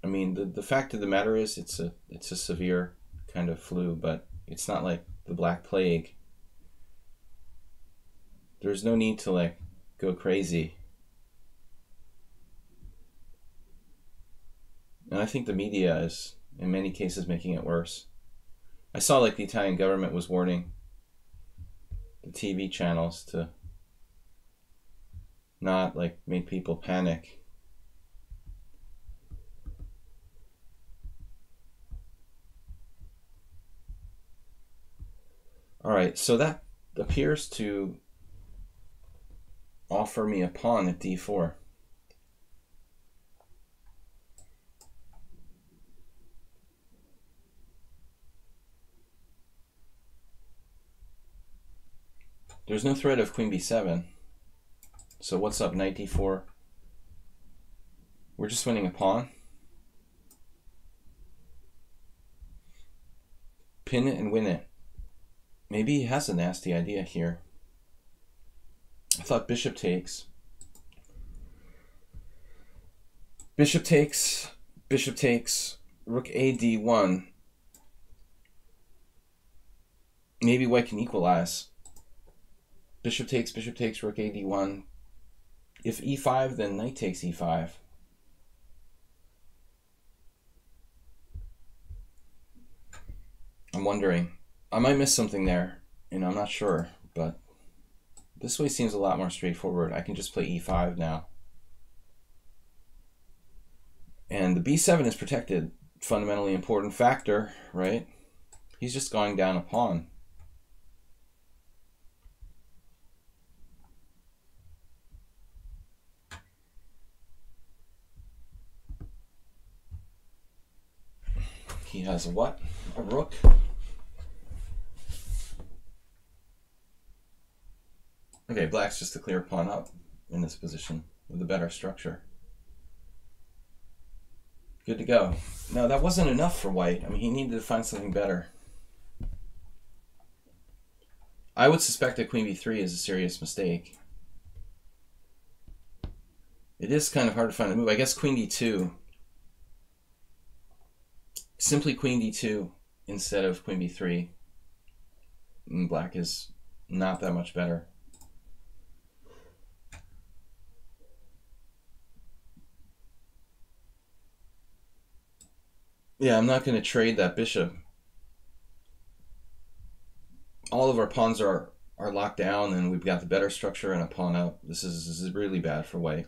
I mean, the fact of the matter is it's a severe kind of flu, but it's not like the Black Plague. There's no need to, like, go crazy. And I think the media is, in many cases, making it worse. I saw, like, the Italian government was warning the TV channels to not, like, make people panic. All right, so that appears to offer me a pawn at d4. There's no threat of queen b7. So what's up, knight d4? We're just winning a pawn. Pin it and win it. Maybe he has a nasty idea here. I thought bishop takes. Bishop takes, rook a d1. Maybe white can equalize. Bishop takes, rook a d1. If e5, then knight takes e5. I'm wondering. I might miss something there, and I'm not sure, but this way seems a lot more straightforward. I can just play e5 now. And the b7 is protected. Fundamentally important factor, right? He's just going down a pawn. He has a what? A rook. Okay, black's just a clear pawn up in this position with a better structure. Good to go. No, that wasn't enough for white. I mean, he needed to find something better. I would suspect that queen b3 is a serious mistake. It is kind of hard to find a move. I guess queen d2. Simply queen d2 instead of queen b3. And black is not that much better. Yeah, I'm not going to trade that bishop. All of our pawns are locked down, and we've got the better structure and a pawn up. This is really bad for white.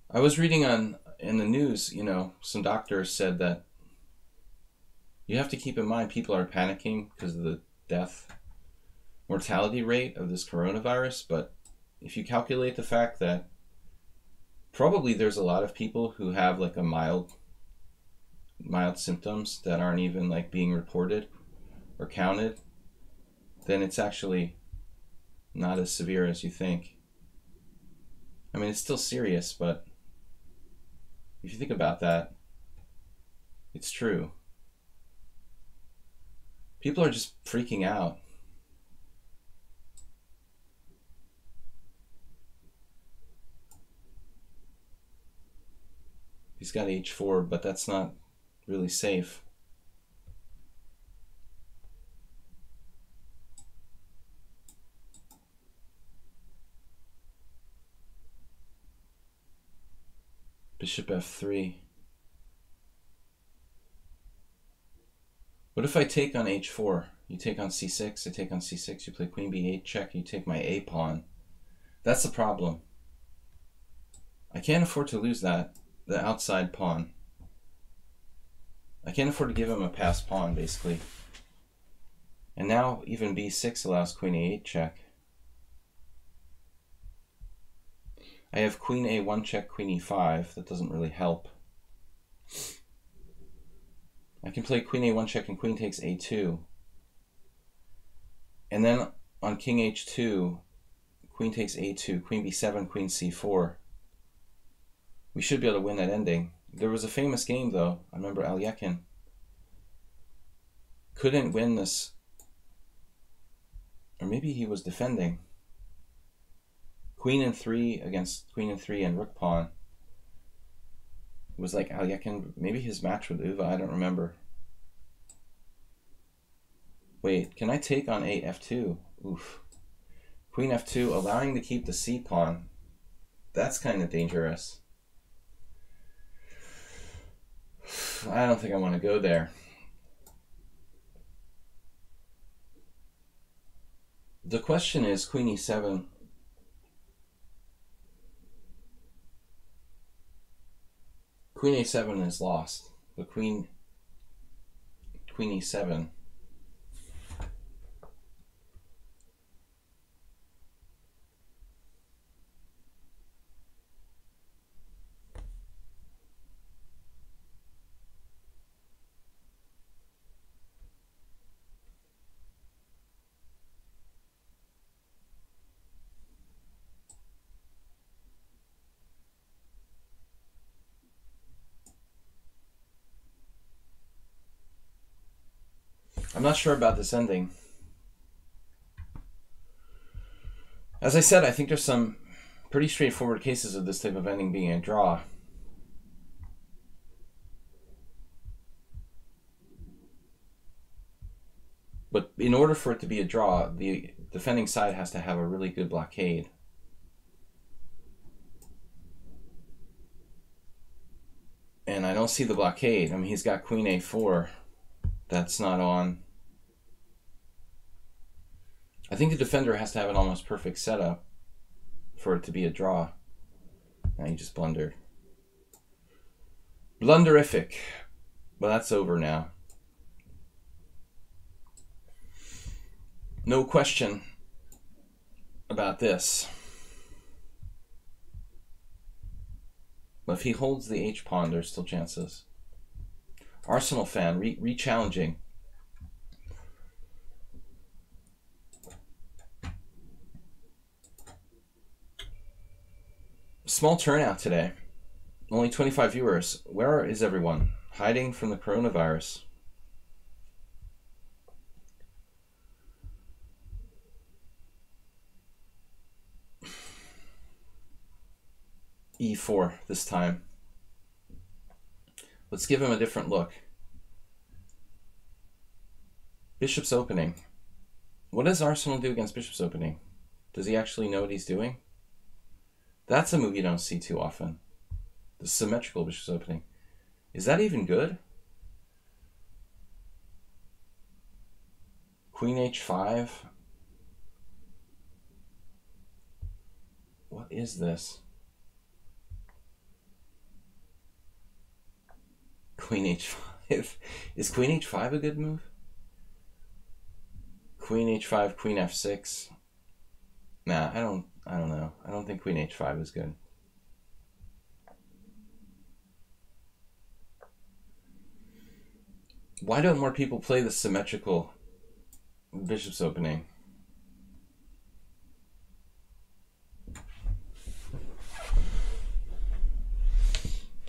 I was reading in the news, you know, some doctors said that you have to keep in mind people are panicking because of the mortality rate of this coronavirus, but if you calculate the fact that probably there's a lot of people who have like a mild symptoms that aren't even like being reported or counted, then it's actually not as severe as you think. I mean, it's still serious, but if you think about that, it's true. People are just freaking out. He's got h4, but that's not really safe. Bishop f3. What if I take on h4? You take on c6, I take on c6, you play queen b8 check, you take my a pawn. That's the problem. I can't afford to lose that, the outside pawn. I can't afford to give him a passed pawn, basically. And now even b6 allows queen a8 check. I have queen a1 check, queen e5. That doesn't really help. I can play queen a1 check and queen takes a2. And then on king h2, queen takes a2, queen b7, queen c4. We should be able to win that ending. There was a famous game, though. I remember Alekhine couldn't win this. Or maybe he was defending. Queen and 3 against queen and 3 and rook pawn. It was like Alekhine, maybe his match with Uva, I don't remember. Wait, can I take on a f2? Oof. Queen f2, allowing to keep the c pawn. That's kind of dangerous. I don't think I want to go there. The question is queen e7. Queen a7 is lost, but queen e7. not sure about this ending. As I said, I think there's some pretty straightforward cases of this type of ending being a draw. But in order for it to be a draw, the defending side has to have a really good blockade. And I don't see the blockade. I mean, he's got queen a4. That's not on. I think the defender has to have an almost perfect setup for it to be a draw. Now he just blundered. Blunderific. Well, that's over now. No question about this. But if he holds the h-pawn, there's still chances. Arsenal fan, re-challenging. Small turnout today. Only 25 viewers. Where is everyone? Hiding from the coronavirus. e4 this time. Let's give him a different look. Bishop's opening. What does Arsenal do against Bishop's opening? Does he actually know what he's doing? That's a move you don't see too often. The symmetrical Bishop's opening. Is that even good? Queen h5. What is this? Queen h5. Is queen h5 a good move? Queen h5, queen f6. Nah, I don't know. I don't think queen h5 is good. Why don't more people play the symmetrical Bishop's opening?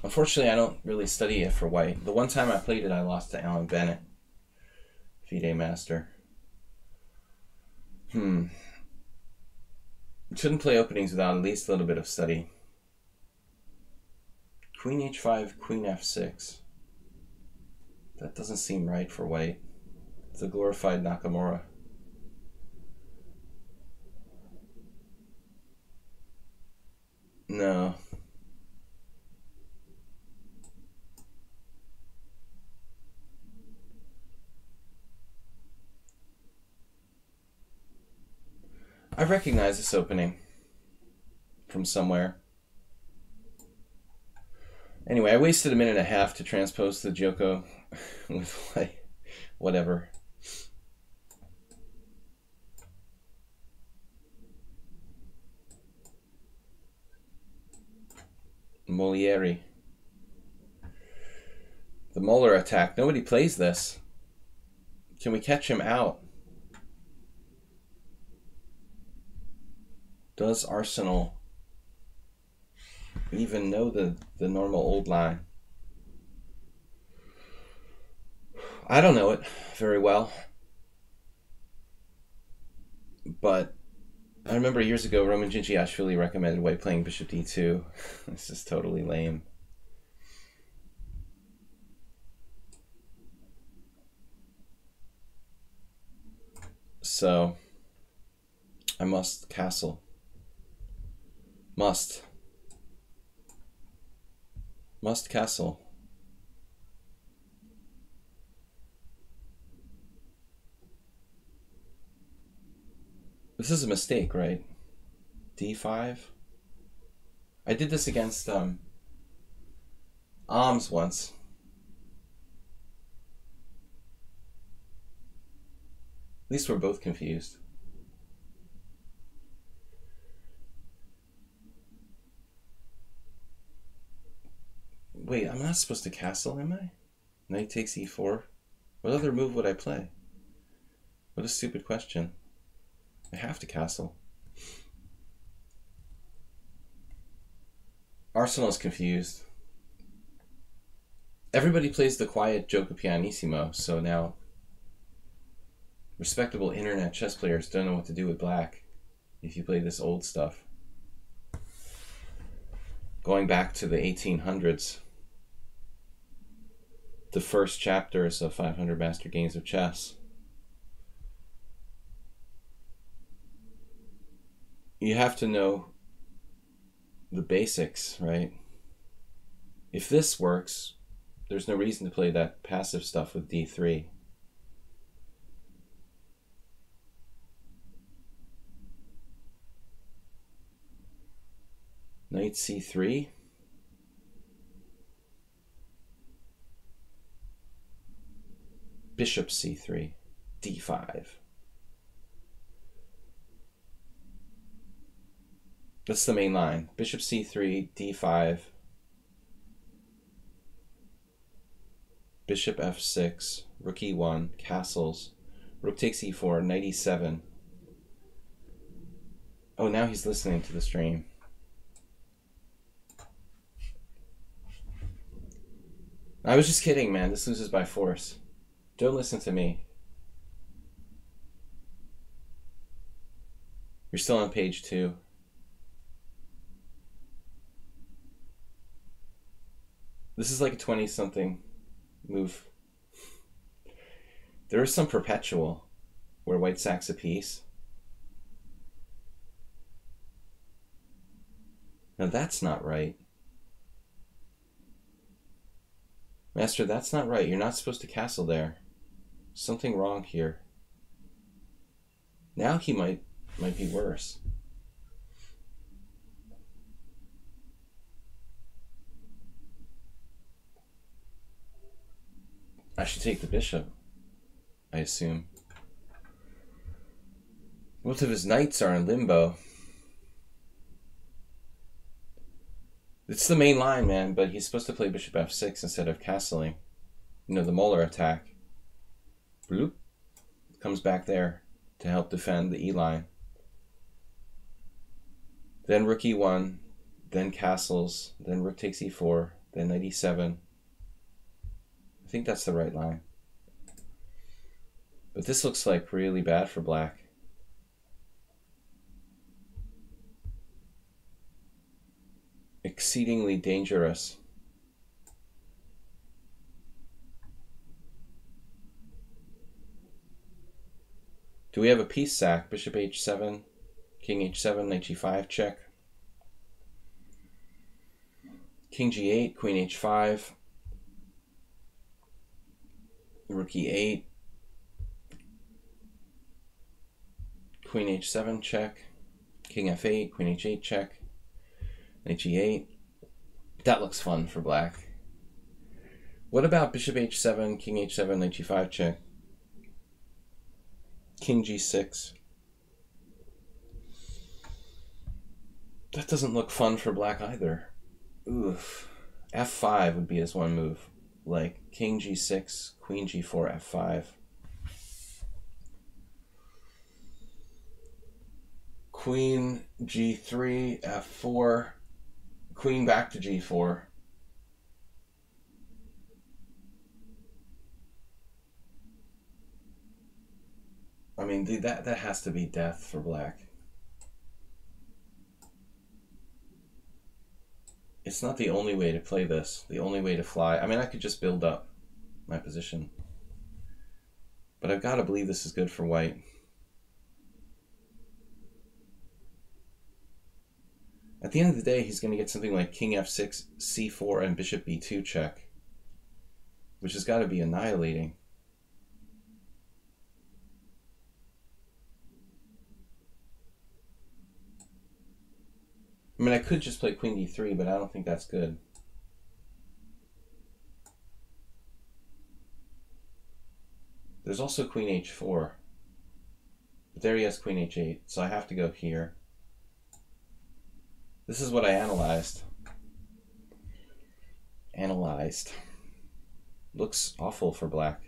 Unfortunately, I don't really study it for white. The one time I played it, I lost to Alan Bennett, FIDE master. Shouldn't play openings without at least a little bit of study. Queen h5, queen f6. That doesn't seem right for white. It's a glorified Nakamura. No. I recognize this opening from somewhere. Anyway, I wasted a minute and a half to transpose the Joko with like whatever. Molieri. The Molar attack. Nobody plays this. Can we catch him out? Does Arsenal even know the normal old line? I don't know it very well. But I remember years ago Roman Gingiashvili recommended white playing bishop d2. This is totally lame. So I must castle. Must castle. This is a mistake, right? d5. I did this against Alms once. At least we're both confused. Wait, I'm not supposed to castle, am I? Knight takes e4. What other move would I play? What a stupid question. I have to castle. Arsenal's confused. Everybody plays the quiet Gioco Pianissimo, so now Respectable internet chess players don't know what to do with black if you play this old stuff. Going back to the 1800s, the first chapters of 500 Master Games of Chess. You have to know the basics, right? If this works, there's no reason to play that passive stuff with d3. Knight c3. Bishop c3. d5. That's the main line. Bishop c3, d5. Bishop f6, rook e1, castles. Rook takes e4, knight e7. Oh, now he's listening to the stream. I was just kidding, man. This loses by force. Don't listen to me. You're still on page 2. This is like a 20-something move. There is some perpetual where white sacks a piece. Now that's not right. Master, that's not right. You're not supposed to castle there. Something wrong here. Now he might be worse. I should take the bishop, I assume. Both of his knights are in limbo. It's the main line, man, but he's supposed to play bishop f6 instead of castling. You know, the molar attack. Bloop. Comes back there to help defend the e-line. Then rook e1, then castles, then rook takes e4, then knight e7. I think that's the right line. But this looks like really bad for black. Exceedingly dangerous. Do we have a piece sack? Bishop h7, king h7, knight g5 check. King g8, queen h5. Rook e8. Queen h7 check. King f8, queen h8 check. Knight g8. That looks fun for black. What about bishop h7, king h7, knight g5 check? King g6. That doesn't look fun for black either. Oof. f5 would be his one move. Like king g6, queen g4, f5. Queen g3, f4. Queen back to g4. I mean, dude, that has to be death for black. It's not the only way to play this, the only way to fly. I mean, I could just build up my position. But I've got to believe this is good for white. At the end of the day, he's going to get something like king f6, c4, and bishop b2 check, which has got to be annihilating. I mean, I could just play queen d3, but I don't think that's good. There's also queen h4. But there he has queen h8, so I have to go here. This is what I analyzed. Looks awful for black.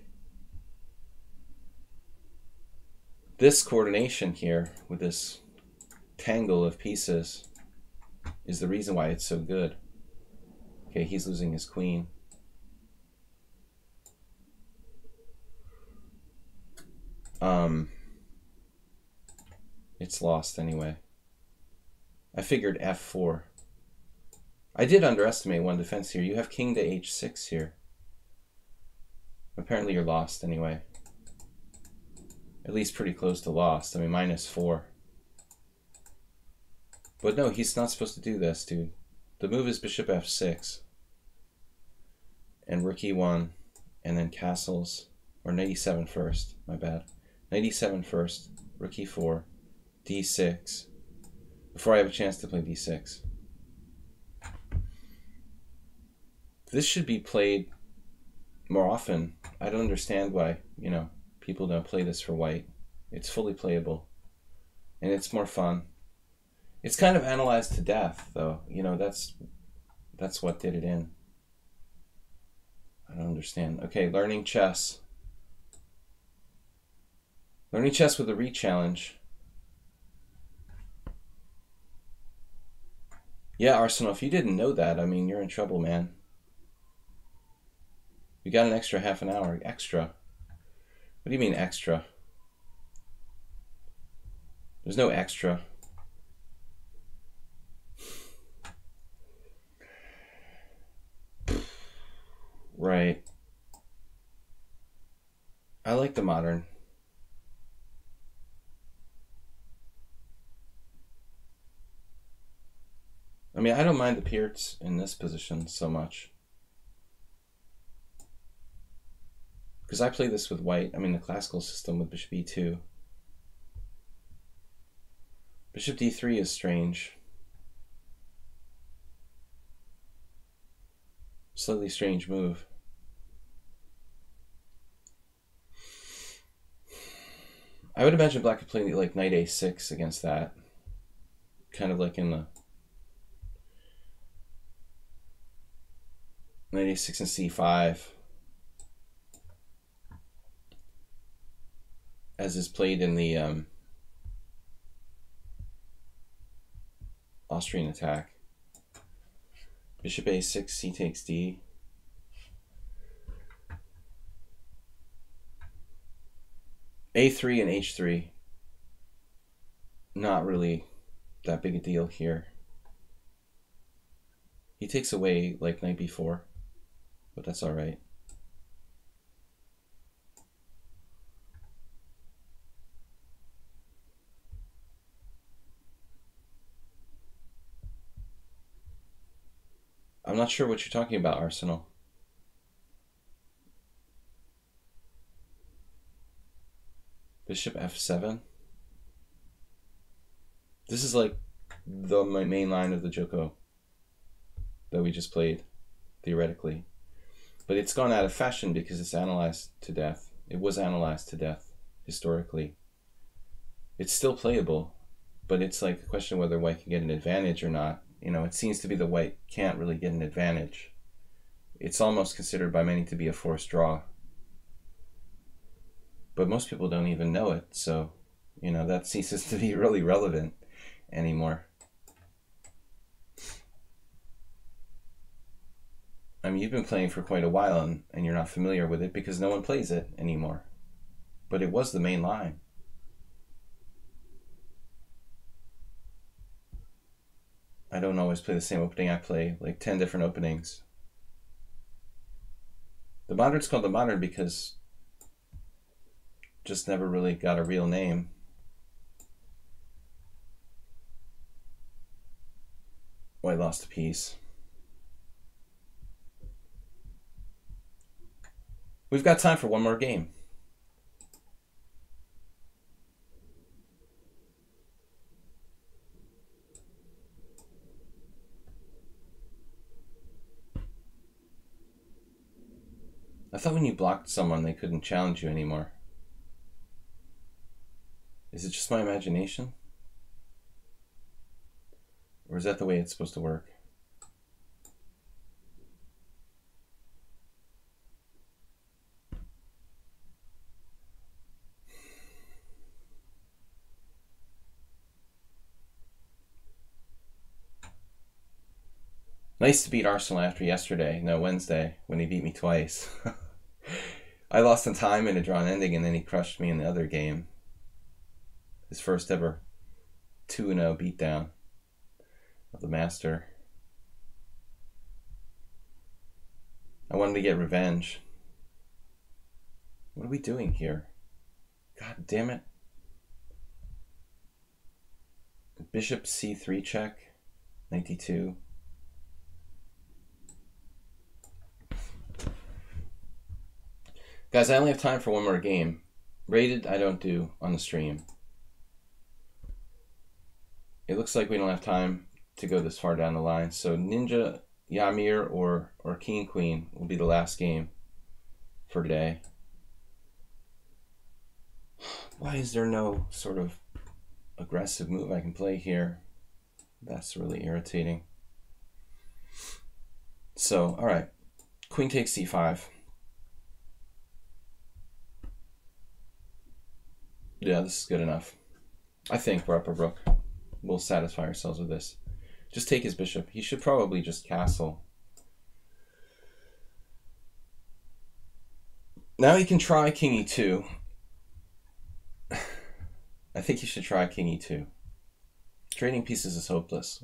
This coordination here with this tangle of pieces is the reason why it's so good. Okay, he's losing his queen. It's lost anyway. I figured f4. I did underestimate one defense here. You have king to h6 here. Apparently you're lost anyway. At least pretty close to lost. I mean, -4. But no, he's not supposed to do this, dude. The move is bishop f6. And rook e1. And then castles. Or knight e7 first. My bad. Knight e7 first. Rook e4. d6. Before I have a chance to play d6. This should be played more often. I don't understand why, you know, people don't play this for white. It's fully playable. And it's more fun. It's kind of analyzed to death, though. You know, that's what did it in. I don't understand. Okay, learning chess. Learning chess with a re-challenge. Yeah, Arsenal, if you didn't know that, I mean, you're in trouble, man. You got an extra half an hour. Extra? What do you mean extra? There's no extra. Right. I like the modern. I mean, I don't mind the Pierts in this position so much. Because I play this with white. I mean, the classical system with bishop e2. Bishop d3 is strange. Slightly strange move. I would imagine black could play like knight a6 against that. Kind of like in the knight a6 and c5. As is played in the Austrian attack. Bishop a6, c takes d. a3 and h3. Not really that big a deal here. He takes away like knight b4, but that's all right. I'm not sure what you're talking about, Arsenal. Bishop f7. This is like the main line of the Joko that we just played, theoretically. But it's gone out of fashion because it's analyzed to death. It was analyzed to death, historically. It's still playable, but it's like a question of whether white can get an advantage or not. You know, it seems to be the white can't really get an advantage. It's almost considered by many to be a forced draw. But most people don't even know it, so, you know, that ceases to be really relevant anymore. I mean, you've been playing for quite a while and you're not familiar with it because no one plays it anymore. But it was the main line. I don't always play the same opening. I play like 10 different openings. The modern's called the modern because just never really got a real name. White lost a piece. We've got time for one more game. I thought when you blocked someone, they couldn't challenge you anymore. Is it just my imagination? Or is that the way it's supposed to work? Nice to beat Arsenal after yesterday, no, Wednesday, when he beat me twice. I lost in time in a drawn ending, and then he crushed me in the other game. His first ever 2-0 beatdown of the master. I wanted to get revenge. What are we doing here? God damn it. Bishop c3 check. 92. Guys, I only have time for one more game. Rated, I don't do on the stream. It looks like we don't have time to go this far down the line. So Ninja, Ymir, or King Queen will be the last game for today. Why is there no sort of aggressive move I can play here? That's really irritating. So, all right. Queen takes c5. Yeah, this is good enough. I think we're up a rook. We'll satisfy ourselves with this. Just take his bishop. He should probably just castle. Now he can try king e2. I think he should try king e2. Trading pieces is hopeless.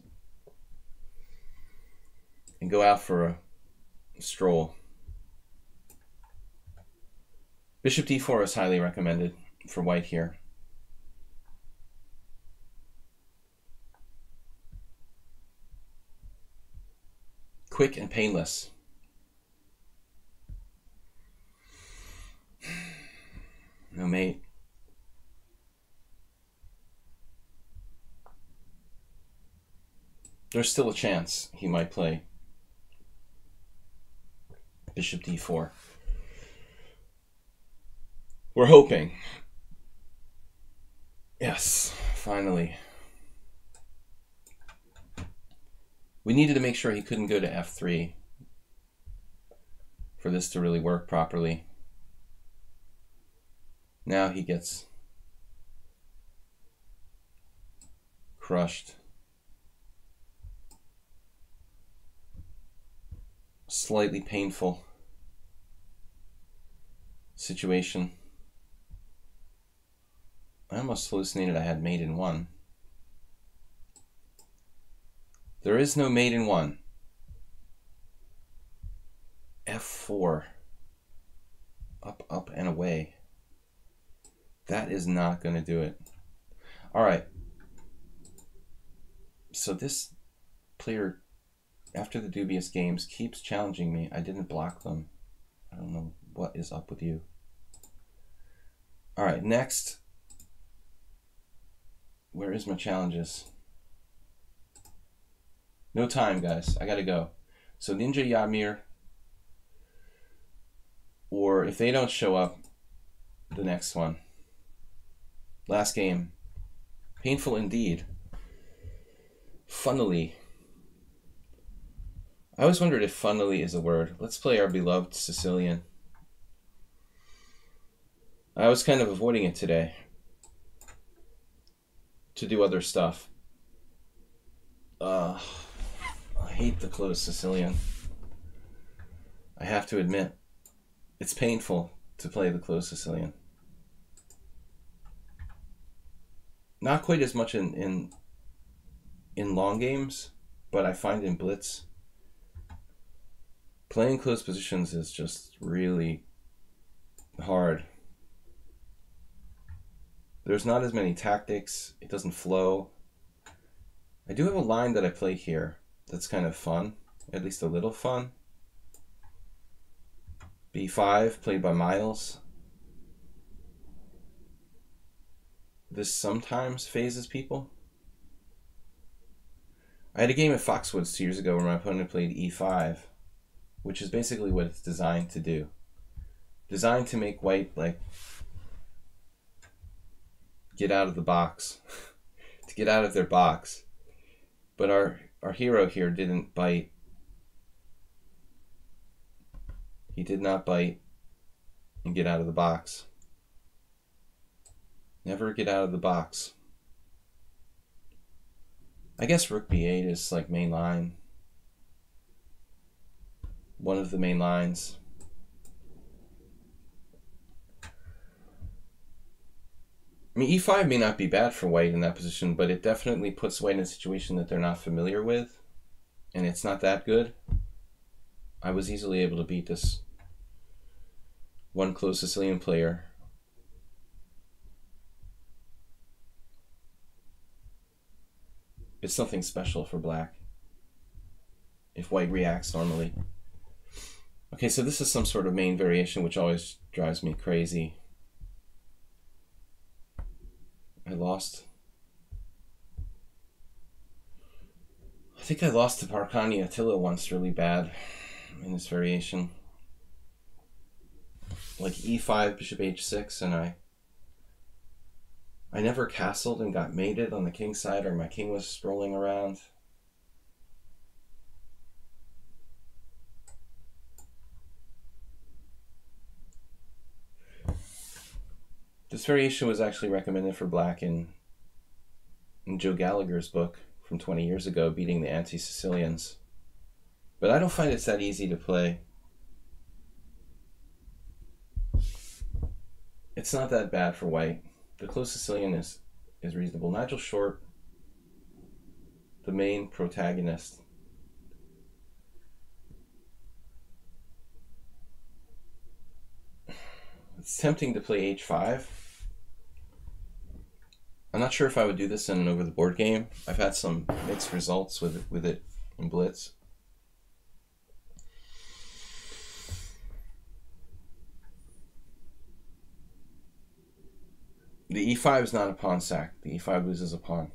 And go out for a stroll. Bishop d4 is highly recommended for white here. Quick and painless. No mate. There's still a chance he might play Bishop d4. We're hoping. Yes, finally. We needed to make sure he couldn't go to f3 for this to really work properly. Now he gets crushed. Slightly painful situation. I almost hallucinated I had mate in one. There is no mate in one. f4. Up, up, and away. That is not going to do it. All right. So this player, after the dubious games, keeps challenging me. I didn't block them. I don't know what is up with you. All right, next. Where is my challenges? No time, guys. I gotta go. So Ninja Ymir, or if they don't show up, the next one. Last game. Painful indeed. Funnily. I always wondered if funnily is a word. Let's play our beloved Sicilian. I was kind of avoiding it today to do other stuff. I hate the closed Sicilian. I have to admit, it's painful to play the closed Sicilian. Not quite as much in long games, but I find in blitz, playing closed positions is just really hard. There's not as many tactics. It doesn't flow. I do have a line that I play here that's kind of fun, at least a little fun. B5, played by Miles. This sometimes phases people. I had a game at Foxwoods 2 years ago where my opponent played E5, which is basically what it's designed to do. Designed to make white, like, get out of the box. To get out of their box. But our hero here didn't bite. He did not bite and get out of the box. Never get out of the box. I guess rook b8 is like main line. One of the main lines. I mean, e5 may not be bad for white in that position, but it definitely puts white in a situation that they're not familiar with, and it's not that good. I was easily able to beat this one close Sicilian player. It's something special for black if white reacts normally. Okay, so this is some sort of main variation, which always drives me crazy. I lost. I think I lost to Parkani Attila once really bad in this variation. Like e5, bishop h6, and I never castled and got mated on the king side, or my king was strolling around. This variation was actually recommended for black in Joe Gallagher's book from 20 years ago, Beating the Anti-Sicilians. But I don't find it's that easy to play. It's not that bad for white. The close Sicilian is reasonable. Nigel Short, the main protagonist. It's tempting to play h5. I'm not sure if I would do this in an over-the-board game. I've had some mixed results with it in blitz. The e5 is not a pawn sack. The e5 loses a pawn.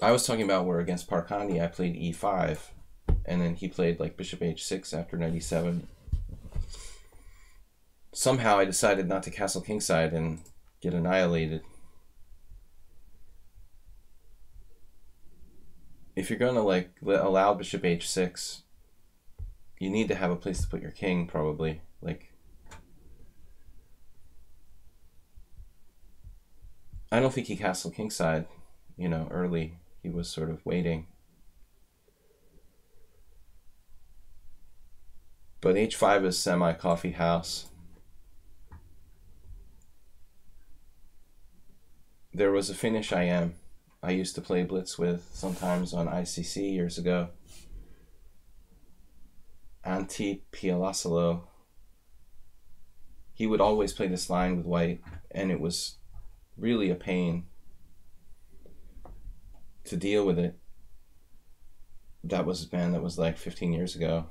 I was talking about where against Parkani I played e5, and then he played like bishop h6 after 97. Somehow I decided not to castle kingside and get annihilated. If you're going to like allow bishop h6, you need to have a place to put your king, probably. Like, I don't think he castled kingside, you know, early. He was sort of waiting. But h5 is semi-coffee house. There was a Finnish IM I used to play blitz with sometimes on ICC years ago. Antti Pielasalo. He would always play this line with white, and it was really a pain to deal with it. That was, man, that was like 15 years ago.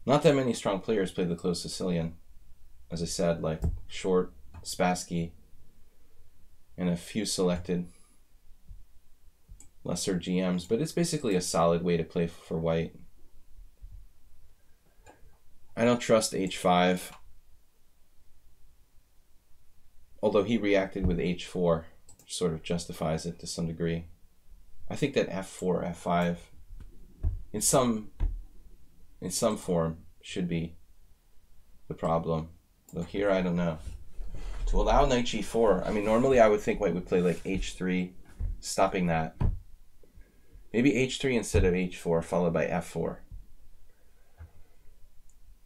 Not that many strong players played the close Sicilian. As I said, like Short, Spassky, and a few selected lesser GMs, but it's basically a solid way to play for white. I don't trust h5, although he reacted with h4, which sort of justifies it to some degree. I think that f4, f5, in some form, should be the problem. Though here, I don't know. To allow knight g4, I mean, normally I would think white would play like h3, stopping that. Maybe h3 instead of h4, followed by f4.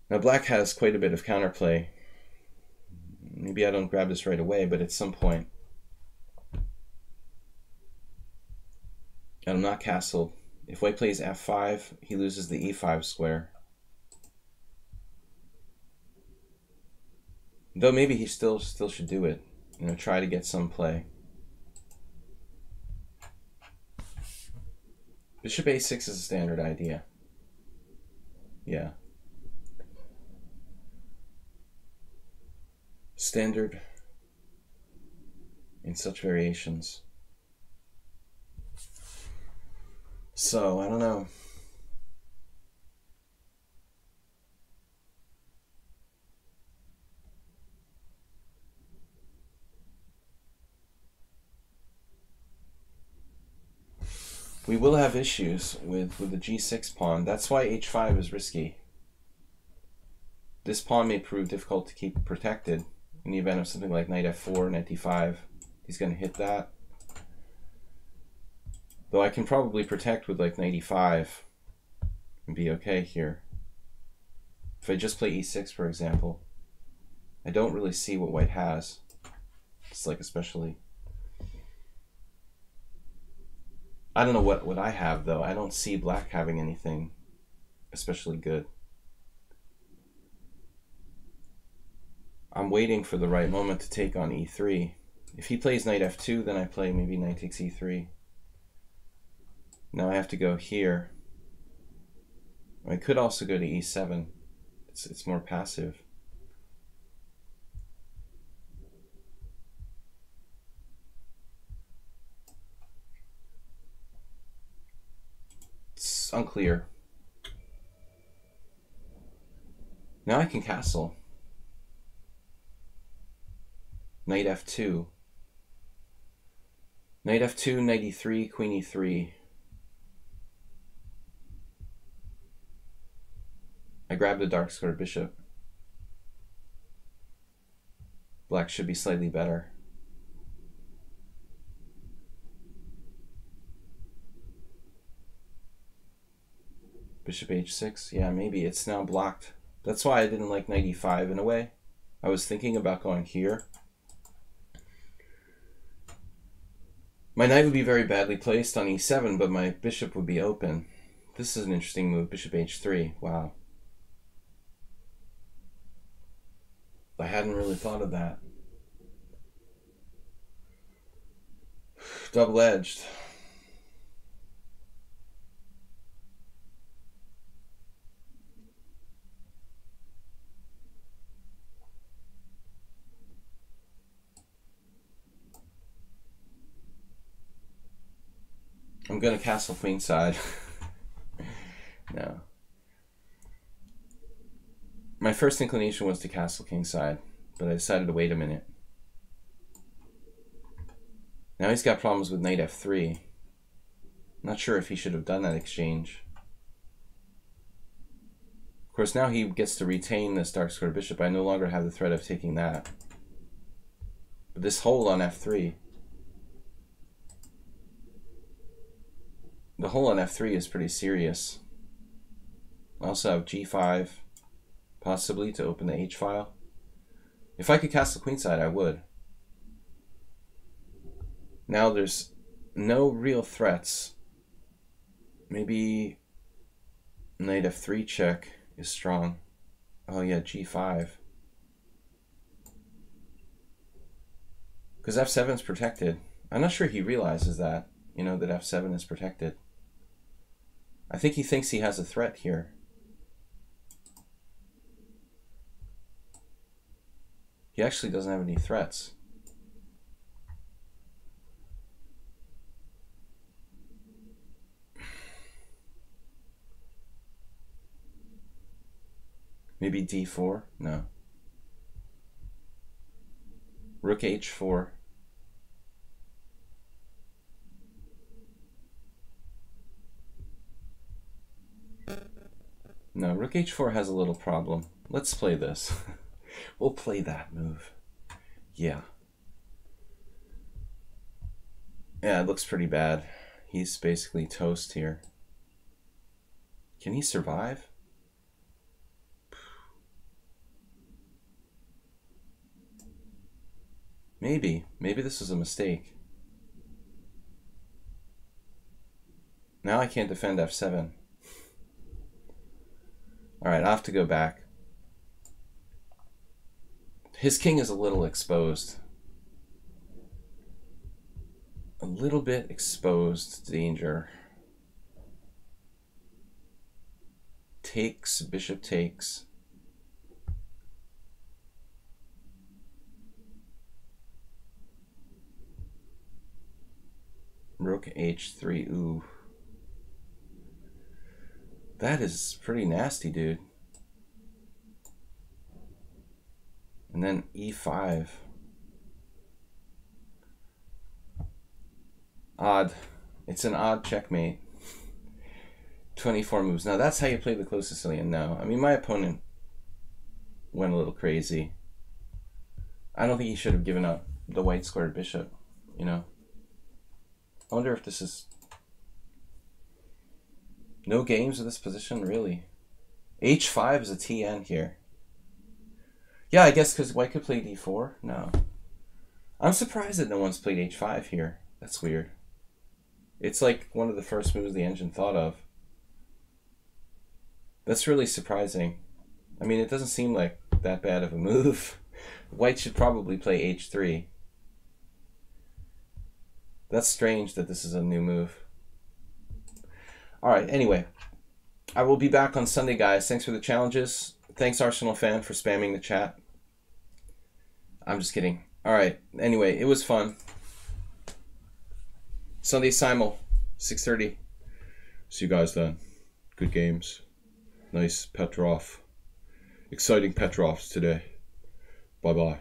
Now black has quite a bit of counterplay. Maybe I don't grab this right away, but at some point. And I'm not castled. If white plays f5, he loses the e5 square. Though maybe he still should do it, you know, try to get some play. Bishop a6 is a standard idea. Yeah. Standard in such variations. So, I don't know. We will have issues with the g6 pawn. That's why h5 is risky. This pawn may prove difficult to keep protected in the event of something like knight f4, knight d5. He's going to hit that. Though I can probably protect with like knight e5 and be okay here. If I just play e6, for example. I don't really see what white has. It's like especially... I don't know what I have, though. I don't see black having anything especially good. I'm waiting for the right moment to take on e3. If he plays knight f2, then I play maybe knight takes e3. Now I have to go here. I could also go to e7. It's more passive. It's unclear. Now I can castle. Knight f2. Knight f2, knight e3, queen e3. I grabbed a dark square bishop. Black should be slightly better. Bishop h6. Yeah, maybe it's now blocked. That's why I didn't like knight e5 in a way. I was thinking about going here. My knight would be very badly placed on e7, but my bishop would be open. This is an interesting move, bishop h3. Wow. I hadn't really thought of that. Double-edged. I'm gonna castle queenside. No. My first inclination was to castle kingside, but I decided to wait a minute. Now he's got problems with knight f3. I'm not sure if he should have done that exchange. Of course, now he gets to retain this dark square bishop. I no longer have the threat of taking that. But this hold on f3. The hole on f3 is pretty serious. I also have g5, possibly to open the h file. If I could castle queenside, I would. Now there's no real threats. Maybe knight f3 check is strong. Oh yeah, g5. Because f7 is protected. I'm not sure he realizes that, you know, that f7 is protected. I think he thinks he has a threat here. He actually doesn't have any threats. Maybe d4? No. Rook h4. No, rook h4 has a little problem. Let's play this. We'll play that move. Yeah. Yeah, it looks pretty bad. He's basically toast here. Can he survive? Maybe. Maybe this is a mistake. Now I can't defend f7. Alright, I have to go back. His king is a little exposed. A little bit exposed to danger. Takes, bishop takes. Rook h3, ooh. That is pretty nasty, dude. And then e5. Odd. It's an odd checkmate. 24 moves. Now that's how you play the close Sicilian. No. I mean, my opponent went a little crazy. I don't think he should have given up the white squared bishop, you know. I wonder if this is... No games with this position, really. h5 is a TN here. Yeah, I guess because white could play d4. No. I'm surprised that no one's played h5 here. That's weird. It's like one of the first moves the engine thought of. That's really surprising. I mean, it doesn't seem like that bad of a move. White should probably play h3. That's strange that this is a new move. Alright, anyway. I will be back on Sunday, guys. Thanks for the challenges. Thanks, Arsenal fan, for spamming the chat. I'm just kidding. Alright, anyway, it was fun. Sunday simul, 6:30. See you guys then. Good games. Nice Petrov. Exciting Petrovs today. Bye-bye.